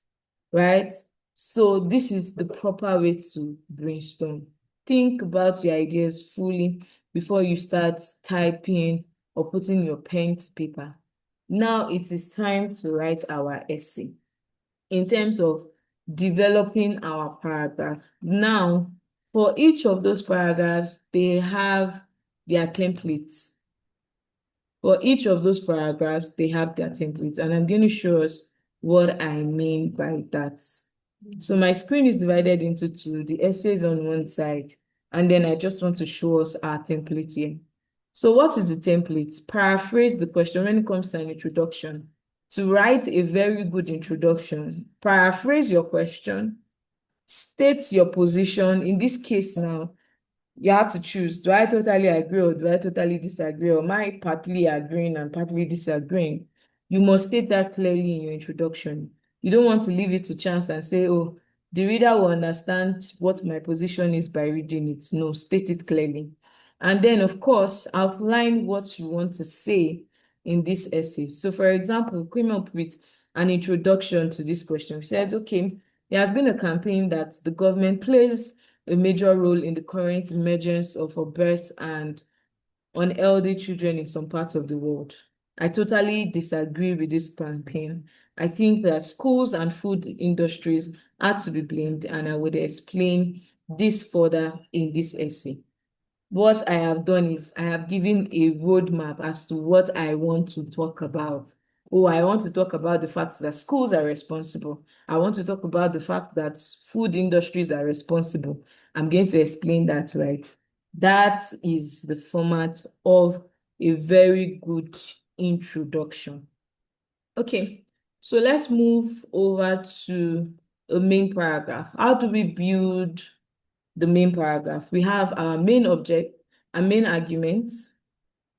right? So this is the proper way to brainstorm. Think about your ideas fully before you start typing or putting your pen to paper. Now it is time to write our essay in terms of developing our paragraph. Now, for each of those paragraphs, they have their templates. For each of those paragraphs, they have their templates, and I'm going to show us what I mean by that. So my screen is divided into two, the essays on one side, and then I just want to show us our template here. So what is the template? Paraphrase the question when it comes to an introduction. To write a very good introduction, paraphrase your question, state your position. In this case now, you have to choose. Do I totally agree or do I totally disagree? Or am I partly agreeing and partly disagreeing? You must state that clearly in your introduction. You don't want to leave it to chance and say, oh, the reader will understand what my position is by reading it. No, state it clearly. And then, of course, outline what you want to say in this essay. So, for example, we came up with an introduction to this question. We said, okay, there has been a campaign that the government plays a major role in the current emergence of obese and unhealthy children in some parts of the world. I totally disagree with this campaign. I think that schools and food industries are to be blamed, and I would explain this further in this essay. What I have done is I have given a roadmap as to what I want to talk about. Oh, I want to talk about the fact that schools are responsible. I want to talk about the fact that food industries are responsible. I'm going to explain that, right? That is the format of a very good introduction. Okay, so let's move over to a main paragraph. How do we build the main paragraph? We have our main object, and main arguments,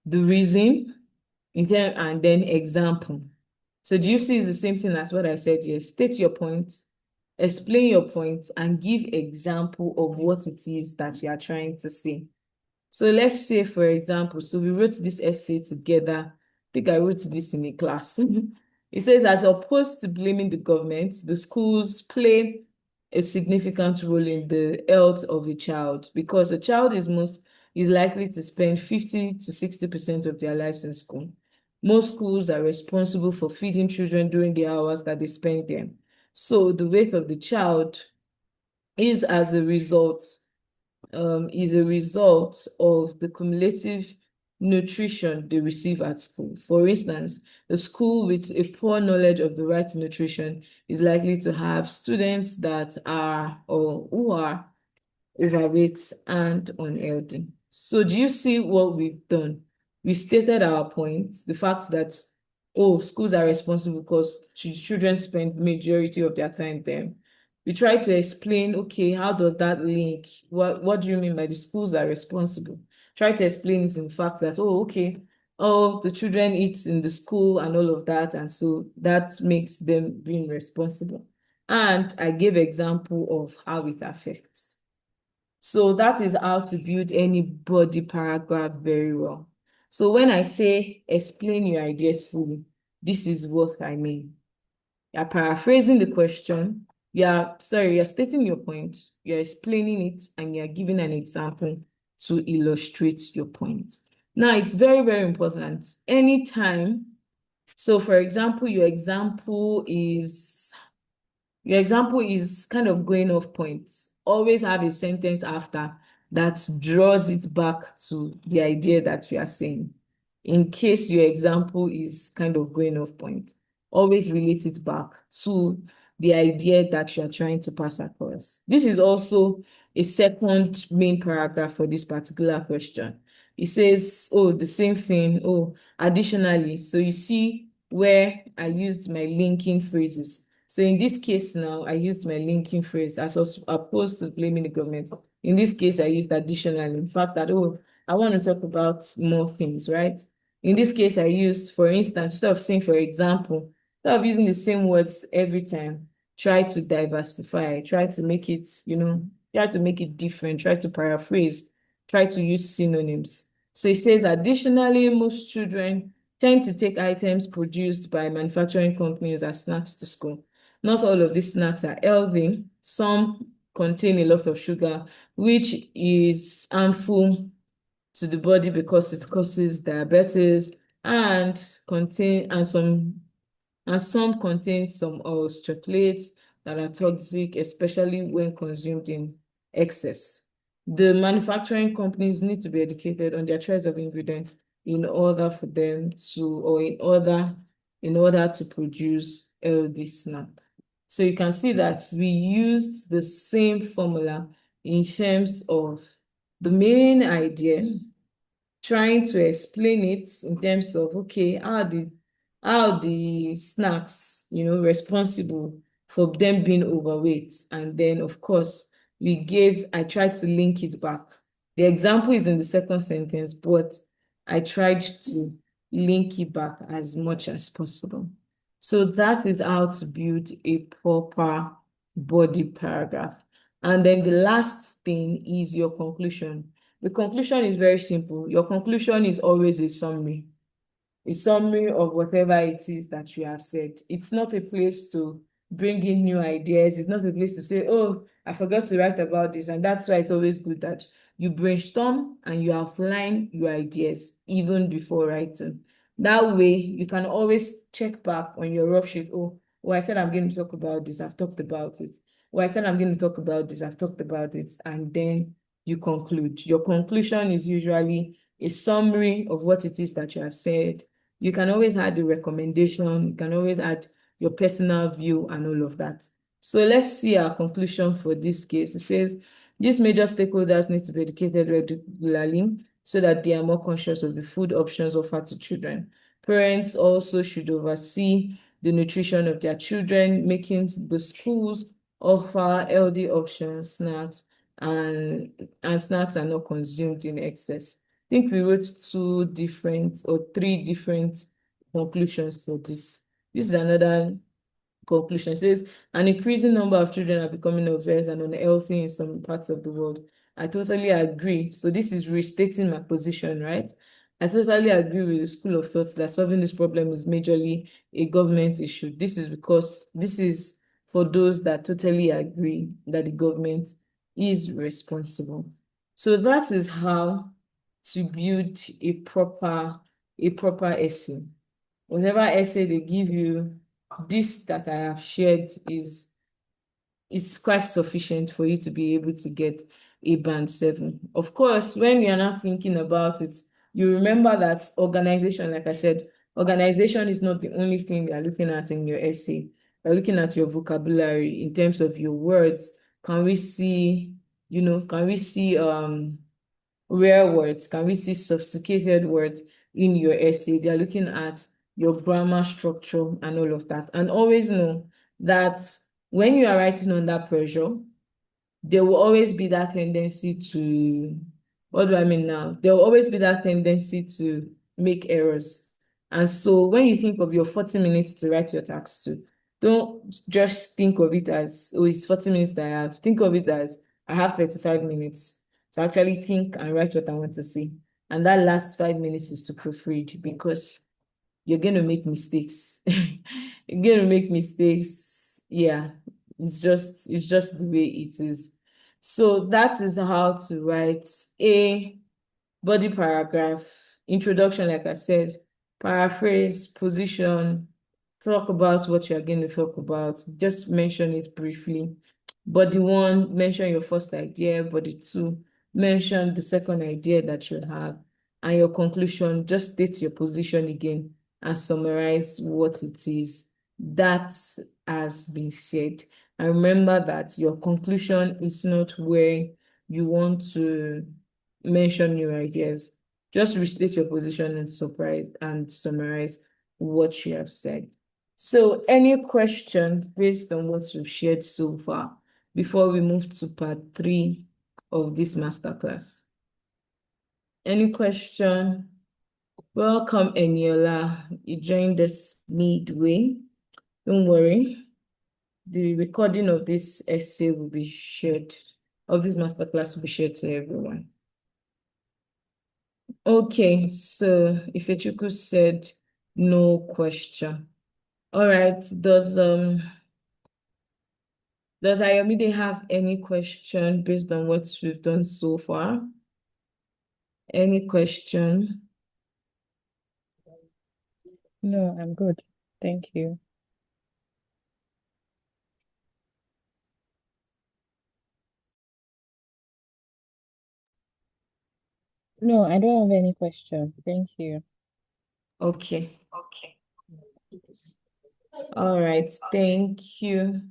the reason, and then example. So do you see it's the same thing as what I said here? State your point, explain your point, and give example of what it is that you are trying to say. So let's say, for example, so we wrote this essay together. I think I wrote this in a class. It says, as opposed to blaming the government, the schools play a significant role in the health of a child, because a child is likely to spend 50 to 60% of their lives in school. Most schools are responsible for feeding children during the hours that they spend there. So the weight of the child is as a result of the cumulative nutrition they receive at school. For instance, a school with a poor knowledge of the right nutrition is likely to have students that are or who are overweight and unhealthy. So do you see what we've done? We stated our point, the fact that, oh, schools are responsible because children spend majority of their time there. We try to explain, okay, how does that link? What do you mean by the schools are responsible? Try to explain is in fact that, oh, okay, oh, the children eat in the school and all of that, and so that makes them being responsible. And I gave example of how it affects. So that is how to build any body paragraph very well. So when I say explain your ideas fully, this is what I mean. You're paraphrasing the question, you're stating your point, you're explaining it, and you're giving an example to illustrate your point. Now, it's very, very important. Anytime, so for example, your example is kind of going off point. Always have a sentence after that draws it back to the idea that you are saying. In case your example is kind of going off point, always relate it back to the idea that you are trying to pass across. This is also a second main paragraph for this particular question. It says, oh, the same thing, oh, additionally. So you see where I used my linking phrases. So in this case now, I used my linking phrase as opposed to blaming the government. In this case, I used additionally. In fact, that, oh, I want to talk about more things, right? In this case, I used, for instance, instead of saying, for example, instead of using the same words every time, try to diversify, try to make it, try to make it different, try to paraphrase, try to use synonyms. So it says, additionally, most children tend to take items produced by manufacturing companies as snacks to school. Not all of these snacks are healthy. Some contain a lot of sugar, which is harmful to the body because it causes diabetes, and some contain some oils, chocolates that are toxic, especially when consumed in excess. The manufacturing companies need to be educated on their choice of ingredients in order for them to, or in order to produce healthy snack. So you can see that we used the same formula in terms of the main idea, trying to explain it in terms of, okay, how the snacks, responsible for them being overweight. And then, of course, I tried to link it back. The example is in the second sentence, but I tried to link it back as much as possible. So that is how to build a proper body paragraph. And then the last thing is your conclusion. The conclusion is very simple. Your conclusion is always a summary of whatever it is that you have said. It's not a place to bring in new ideas. It's not a place to say, oh, I forgot to write about this. And that's why it's always good that you brainstorm and you outline your ideas even before writing. That way, you can always check back on your rough sheet. Oh, I said I'm going to talk about this. I've talked about it. I said I'm going to talk about this. I've talked about it. And then you conclude. Your conclusion is usually a summary of what it is that you have said. You can always add the recommendation. You can always add your personal view and all of that. So let's see our conclusion for this case. It says, these major stakeholders need to be educated regularly so that they are more conscious of the food options offered to children. Parents also should oversee the nutrition of their children, making the schools offer healthy options, snacks, and snacks are not consumed in excess. think we wrote 2 different or 3 different conclusions for this. This is another conclusion. It says an increasing number of children are becoming obese and unhealthy in some parts of the world. I totally agree. So this is restating my position, right? I totally agree with the school of thought that solving this problem is majorly a government issue. This is because this is for those that totally agree that the government is responsible. So that is how to build a proper essay. Whatever essay they give you, this that I have shared is quite sufficient for you to be able to get a band 7. Of course, when you're not thinking about it, you remember that organization, like I said, organization is not the only thing you're looking at in your essay. You're looking at your vocabulary in terms of your words. Can we see, rare words? Can we see sophisticated words in your essay? They're looking at your grammar structure and all of that. And always know that when you are writing under pressure, there will always be that tendency to, what do I mean now? There will always be that tendency to make errors. And so when you think of your 40 minutes to write your task to, don't just think of it as, oh, it's 40 minutes that I have. Think of it as, I have 35 minutes to actually think and write what I want to say. And that last 5 minutes is to proofread, because you're going to make mistakes. You're going to make mistakes. Yeah, it's just the way it is. So that is how to write a body paragraph, introduction, like I said, paraphrase, position, talk about what you're going to talk about, just mention it briefly. Body 1, mention your first idea. Body 2, mention the second idea that you have. And your conclusion, just state your position again and summarize what it is that has been said. And remember that your conclusion is not where you want to mention your ideas. Just restate your position and summarize what you have said. So any question based on what we've shared so far before we move to part 3 of this masterclass? Any question? Welcome, Eniola. You joined us midway. Don't worry. The recording of this essay will be shared, of this masterclass will be shared to everyone. Okay, so Ifechukwu said no question. All right, does Ayomide have any question based on what we've done so far? Any question? No, I'm good. Thank you. No, I don't have any question. Thank you. Okay. All right, thank you.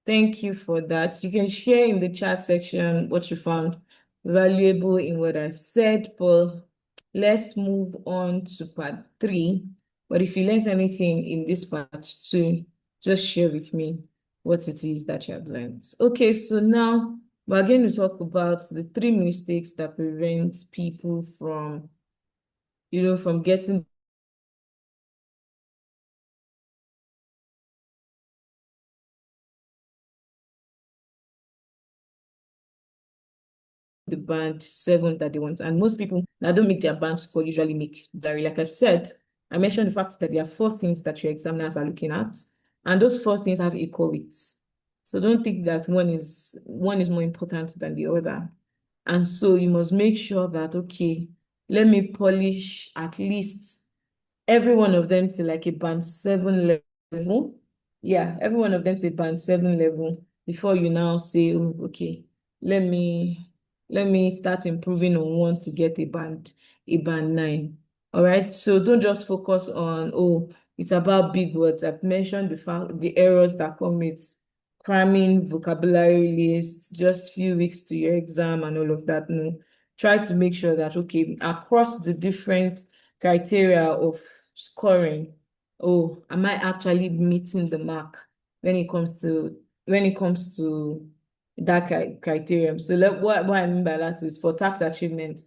Thank you for that. You can share in the chat section what you found valuable in what I've said, but let's move on to part 3. But if you learned anything in this part 2, just share with me what it is that you have learned. Okay, so now we're going to talk about the 3 mistakes that prevent people from, from getting the band 7 that they want. And most people that don't make their band score usually make very, like I've said, I mentioned the fact that there are 4 things that your examiners are looking at, and those 4 things have equal weights. So don't think that one is more important than the other. And so you must make sure that, okay, let me polish at least every one of them to like a band 7 level. Yeah, every one of them to a band 7 level before you now say, oh, okay, let me start improving on one to get a band 9. All right. So don't just focus on, oh, it's about big words. I've mentioned the errors that come with cramming vocabulary lists, just few weeks to your exam and all of that. No, try to make sure that, okay, across the different criteria of scoring, oh, am I actually meeting the mark when it comes to that criterion? So what I mean by that is, for task achievement,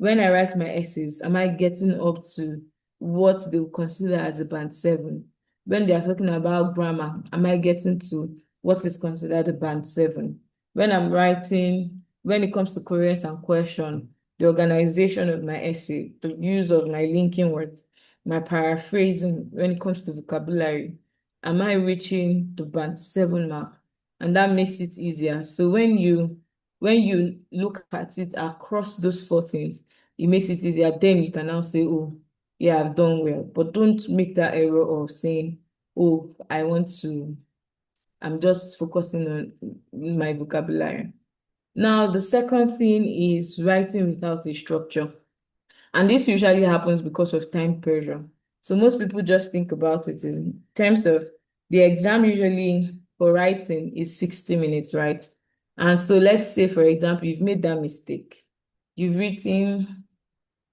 when I write my essays, am I getting up to what they will consider as a band 7? When they are talking about grammar, am I getting to what is considered a band 7? When I'm writing, when it comes to queries and question, the organization of my essay, the use of my linking words, my paraphrasing, when it comes to vocabulary, am I reaching the band 7 mark? And that makes it easier. So when you look at it across those 4 things, it makes it easier. Then you can now say, oh, yeah, I've done well. But don't make that error of saying, oh, I'm just focusing on my vocabulary. Now, the second thing is writing without a structure. And this usually happens because of time pressure. So most people just think about it in terms of the exam usually for writing is 60 minutes, right? And so let's say, for example, you've made that mistake. You've written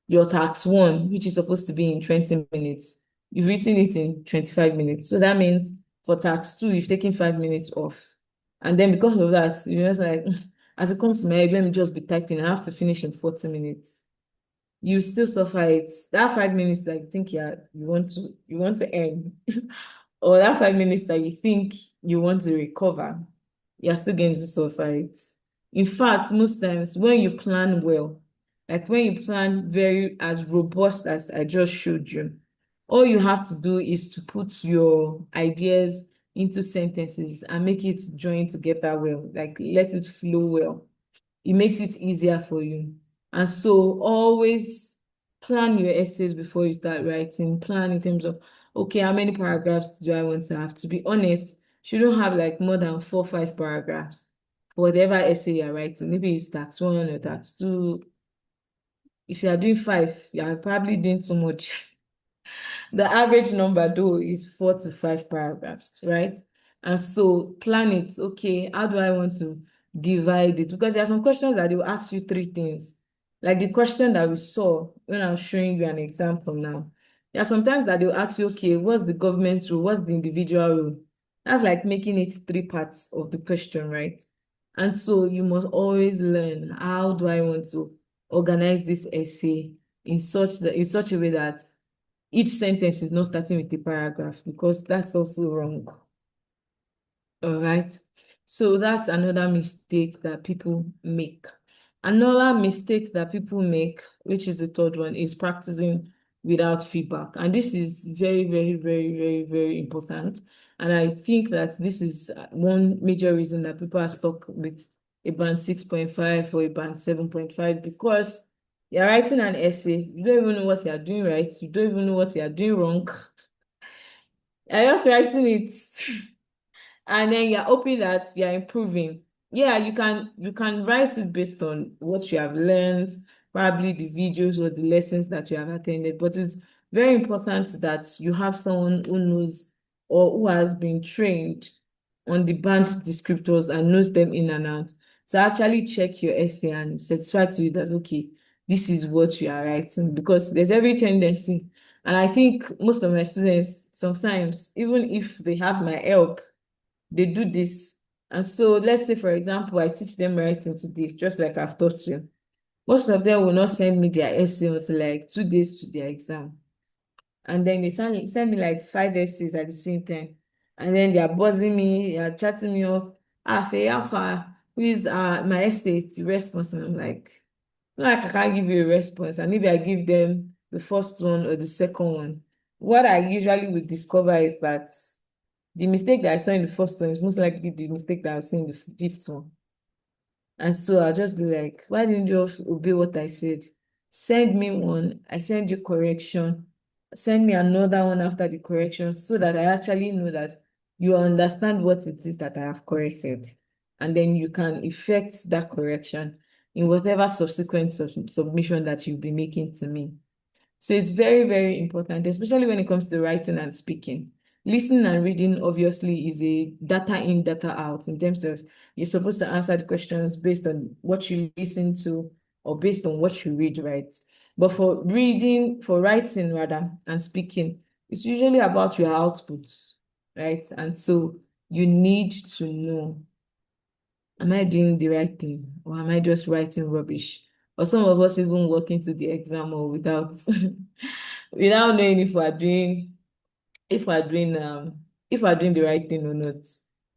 your task 1, which is supposed to be in 20 minutes. You've written it in 25 minutes. So that means for task 2, you've taken 5 minutes off. And then because of that, you're just like, as it comes to my head, let me just be typing. I have to finish in 40 minutes. You still suffer it. That 5 minutes that you think you want to earn, or that 5 minutes that you think you want to recover, you're still going to suffer it. In fact, most times when you plan well, like when you plan very as robust as I just showed you, all you have to do is to put your ideas into sentences and make it join together well, like let it flow well. It makes it easier for you. And so always plan your essays before you start writing. Plan in terms of, okay, how many paragraphs do I want to have? To be honest, you don't have like more than 4 or 5 paragraphs for whatever essay you're writing. Maybe it's tax 1 or tax 2. If you are doing 5, you are probably doing too much. The average number though is 4 to 5 paragraphs, right? And so plan it. Okay, how do I want to divide it? Because there are some questions that they will ask you 3 things. Like the question that we saw when I was showing you an example now. There are sometimes that they'll ask you, okay, what's the government's role? What's the individual role? That's like making it 3 parts of the question, right? And so you must always learn, how do I want to organize this essay in such a way that each sentence is not starting with a paragraph, because that's also wrong. All right. So that's another mistake that people make. Another mistake that people make, which is the third one, is practicing without feedback. And this is very, very, very, very, very important. And I think that this is one major reason that people are stuck with a band 6.5 or a band 7.5, because you're writing an essay, you don't even know what you're doing right, you don't even know what you're doing wrong. You're just writing it. And then you're hoping that you're improving. Yeah, you can write it based on what you have learned, probably the videos or the lessons that you have attended. But it's very important that you have someone who knows or who has been trained on the band descriptors and knows them in and out. So actually check your essay and satisfy to you that, okay, this is what you are writing, because there's every tendency. And I think most of my students, sometimes, even if they have my help, they do this. And so let's say, for example, I teach them writing today, just like I've taught you. Most of them will not send me their essay until like 2 days to their exam. And then they send me like 5 essays at the same time. And then they are buzzing me, they are chatting me up. Faye, Alpha, please, my essay, the response. And I'm like I can't give you a response. And maybe I give them the first one or the second one. What I usually would discover is that the mistake that I saw in the first one is most likely the mistake that I see in the fifth one. And so I'll just be like, why didn't you obey what I said? Send me one, I send you correction. Send me another one after the correction, so that I actually know that you understand what it is that I have corrected. And then you can effect that correction in whatever subsequent submission that you'll be making to me. So it's very, very important, especially when it comes to writing and speaking. Listening and reading obviously is a data in, data out, in terms of you're supposed to answer the questions based on what you listen to or based on what you read, right? But for writing rather, and speaking, it's usually about your outputs, right? And so you need to know, am I doing the right thing, or am I just writing rubbish? or some of us even walk into the exam or without without knowing if we're doing if we're doing the right thing or not.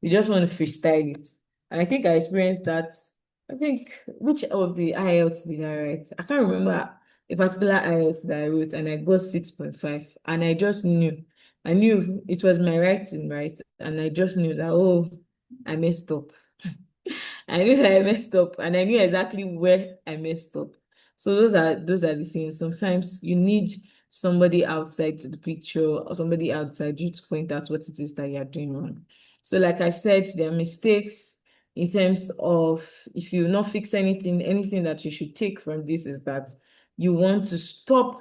We just want to freestyle it. And I think I experienced that. I think which of the IELTS did I write? I can't remember a particular IELTS that I wrote, and I got 6.5. And I just knew. I knew it was my writing, right? And I just knew that, oh, I messed up. I knew that I messed up, and I knew exactly where I messed up. So those are the things. Sometimes you need somebody outside the picture or somebody outside you to point out what it is that you're doing wrong. So like I said, there are mistakes in terms of if you not fix anything that you should take from this is that you want to stop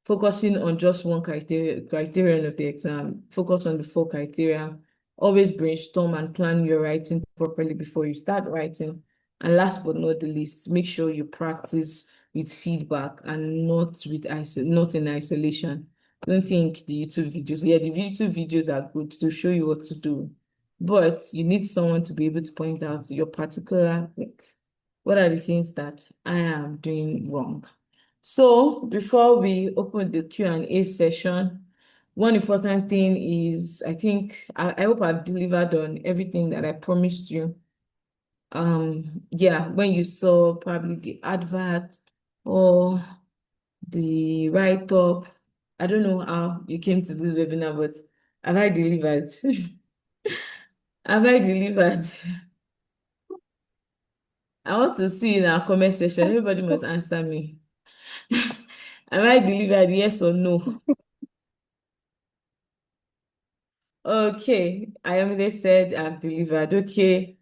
focusing on just one criterion of the exam, focus on the 4 criteria, always brainstorm and plan your writing properly before you start writing. And last but not the least, make sure you practice with feedback and not in isolation. Don't think the YouTube videos. Yeah, the YouTube videos are good to show you what to do, but you need someone to be able to point out your particular, like, what are the things that I am doing wrong. So before we open the Q&A session, one important thing is, I hope I've delivered on everything that I promised you. Yeah, when you saw probably the advert or the write-up, I don't know how you came to this webinar, but have I delivered? Have I delivered? I want to see in our comment section. Everybody must answer me. Have I delivered, yes or no? Okay, Ayomide said I've delivered. Okay,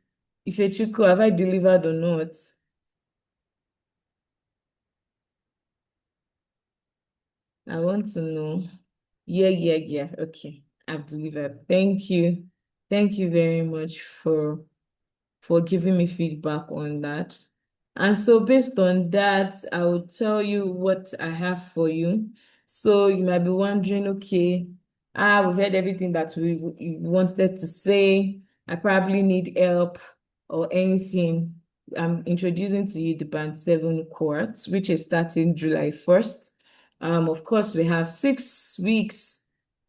Ifechukwu, have I delivered or not? I want to know. Yeah. Okay, I've delivered. Thank you. Thank you very much for giving me feedback on that. And so based on that, I will tell you what I have for you. So you might be wondering, okay, we've heard everything that we wanted to say. I probably need help or anything. I'm introducing to you the Band 7 cohort, which is starting July 1st. Of course, we have 6 weeks.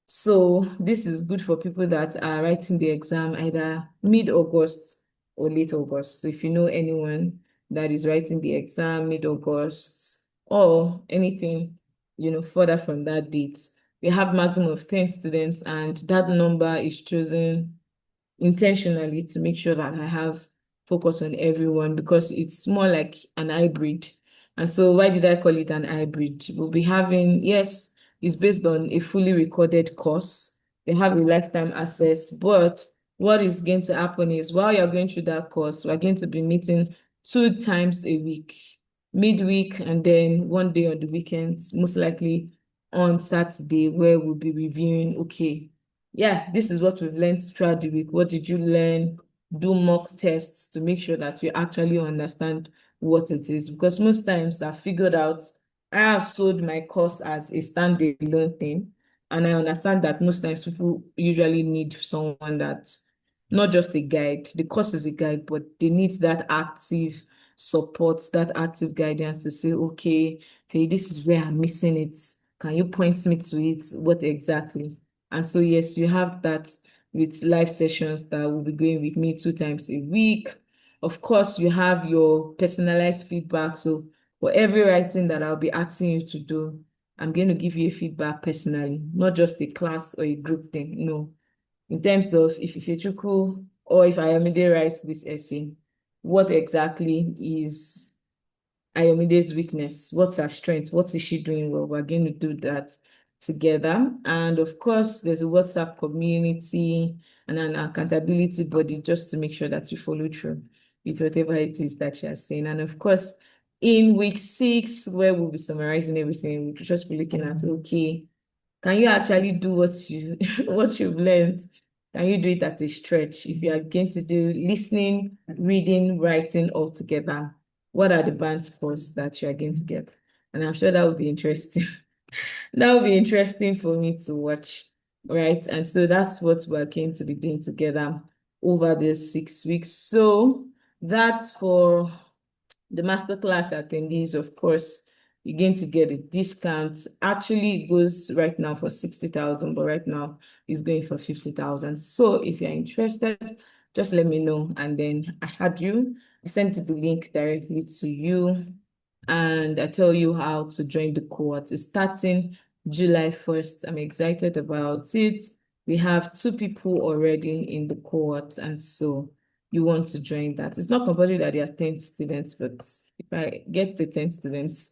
So this is good for people that are writing the exam either mid-August or late August. So if you know anyone that is writing the exam mid-August or anything, further from that date, we have maximum of 10 students, and that number is chosen intentionally to make sure that I have focus on everyone because it's more like an hybrid. And so why did I call it an hybrid? We'll be having, yes, it's based on a fully recorded course. They have a lifetime access, but what is going to happen is while you're going through that course, we're going to be meeting 2 times a week, midweek, and then one day on the weekends, most likely on Saturday, where we'll be reviewing, okay, yeah, this is what we've learned throughout the week. What did you learn? Do mock tests to make sure that you actually understand what it is. Because most times I have sold my course as a standalone thing. And I understand that most times people usually need someone that's not just a guide. The course is a guide, but they need that active support, that active guidance to say, okay, this is where I'm missing it. Can you point me to it? What exactly? And so, yes, you have that with live sessions that will be going with me 2 times a week. Of course, you have your personalized feedback. So for every writing that I'll be asking you to do, I'm going to give you a feedback personally, not just a class or a group thing. No. In terms of if Ifechukwu or if Ayomide writes this essay, what exactly is Ayomide's weakness? What's her strength? What is she doing well? We're going to do that together. And of course, there's a WhatsApp community and an accountability body just to make sure that you follow through with whatever it is that you're saying. And of course, in week 6, where we'll be summarizing everything, we'll just be looking at, okay, can you actually do what what you've learned? Can you do it at a stretch? If you are going to do listening, reading, writing all together, what are the band scores that you are going to get? And I'm sure that would be interesting. That would be interesting for me to watch, right? And so that's what we're going to be doing together over the 6 weeks. So that's for The masterclass attendees, of course, you're going to get a discount. Actually, it goes right now for 60,000, but right now it's going for 50,000. So if you're interested, just let me know. And then I had you. I sent the link directly to you. And I tell you how to join the cohort. It's starting July 1st. I'm excited about it. We have 2 people already in the cohort, and so you want to join that. It's not compulsory that there are 10 students, but if I get the 10 students,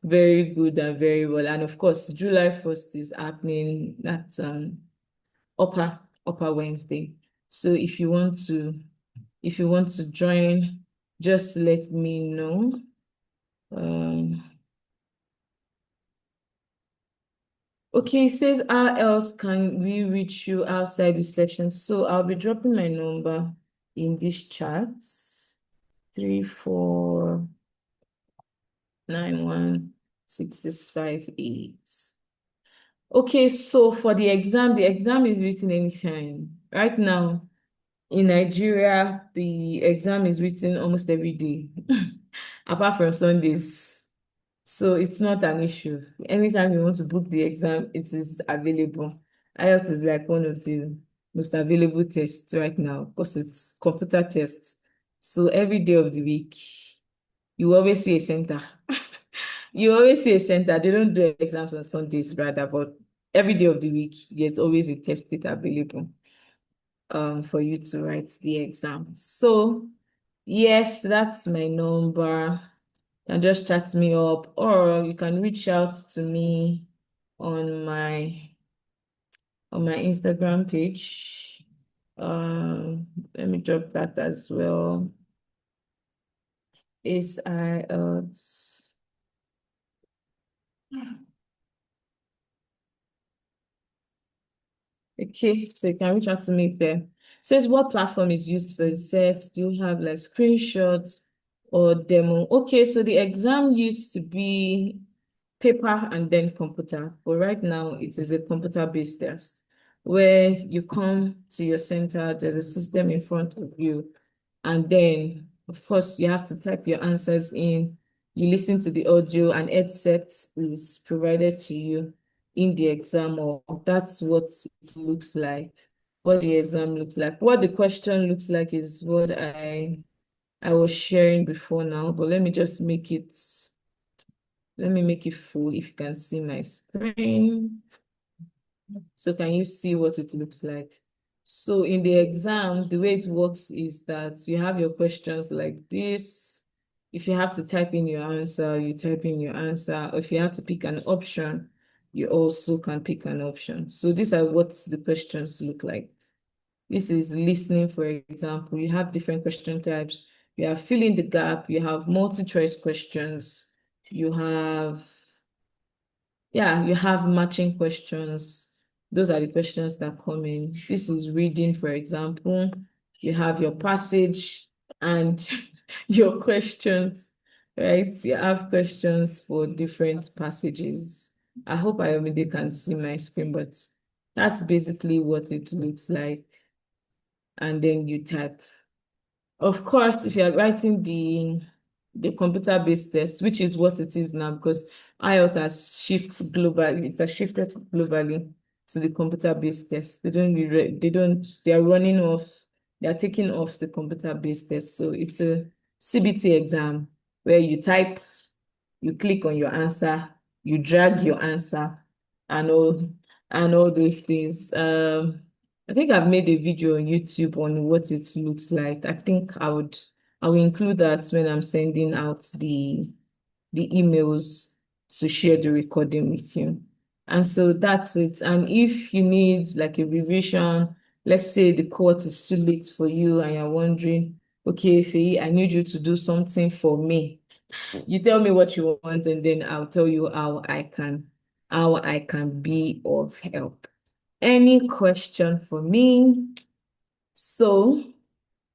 very good and very well. And of course, July 1st is happening. That's upper Wednesday. So if you want to join, just let me know. Okay, it says how else can we reach you outside the session? So I'll be dropping my number in this chat. 34916658. Okay, so for the exam is written anytime. Right now, in Nigeria, the exam is written almost every day, apart from Sundays. So it's not an issue. Anytime you want to book the exam, it is available. IELTS is like one of the most available tests right now because it's computer tests. So every day of the week, you always see a center. You always see a center. They don't do exams on Sundays, rather, but every day of the week, there's always a test date available for you to write the exam. So yes, that's my number. You can just chat me up, or you can reach out to me on my Instagram page. Let me drop that as well. Is IELTS. Okay, so you can reach out to me there. Says what platform is used for the set? Do you have like screenshots or demo? Okay, so the exam used to be paper and then computer, but right now it is a computer-based test where you come to your center, there's a system in front of you, and then of course you have to type your answers in. You listen to the audio, and headset is provided to you in the exam, or that's what it looks like, what the exam looks like. What the question looks like is what I was sharing before now, but let me make it full if you can see my screen. So can you see what it looks like? So in the exam, the way it works is that you have your questions like this. If you have to type in your answer, you type in your answer. If you have to pick an option, you also can pick an option. So these are what the questions look like. This is listening, for example. You have different question types. You have filling the gap. You have multi-choice questions. You have matching questions. Those are the questions that come in. This is reading, for example. You have your passage and your questions, right? You have questions for different passages. I hope Ayomide can see my screen, but that's basically what it looks like. And then you type. Of course, if you're writing the computer-based test, which is what it is now, because IELTS has shifted globally, it has shifted globally to the computer-based test. They are running off, they are taking off the computer-based test. So it's a CBT exam where you type, you click on your answer, you drag your answer, and all those things. I think I've made a video on YouTube on what it looks like. I think I will include that when I'm sending out the emails to share the recording with you. And so that's it. And if you need like a revision, let's say the course is too late for you and you're wondering, okay, Faye, I need you to do something for me. You tell me what you want, and then I'll tell you how I can be of help. Any question for me? So,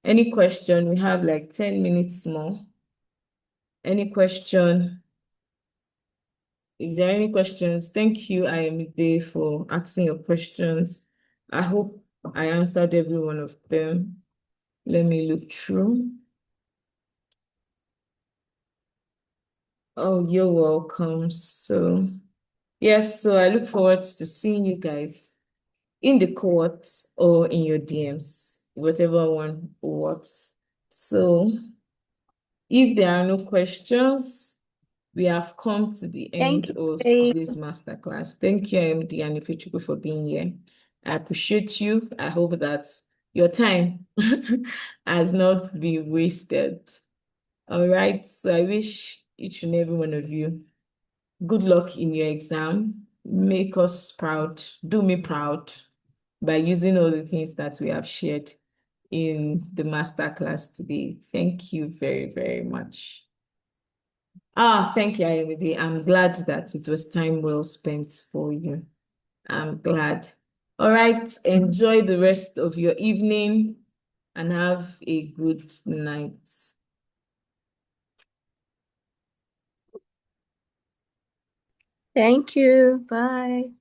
any question? We have like 10 minutes more. Any question? If there are any questions, thank you, Ayomide, for asking your questions. I hope I answered every one of them. Let me look through. Oh, you're welcome. So, yes, so I look forward to seeing you guys in the cohort or in your DMs, whatever one works. So, if there are no questions, we have come to the Thank end you, of Faye. today's masterclass. Thank you, MD and Ifechukwu, for being here. I appreciate you. I hope that your time has not been wasted. All right. So I wish each and every one of you good luck in your exam. Make us proud. Do me proud by using all the things that we have shared in the masterclass today. Thank you very, very much. Thank you, Ayomide. I'm glad that it was time well spent for you. I'm glad. All right, enjoy the rest of your evening and have a good night. Thank you. Bye.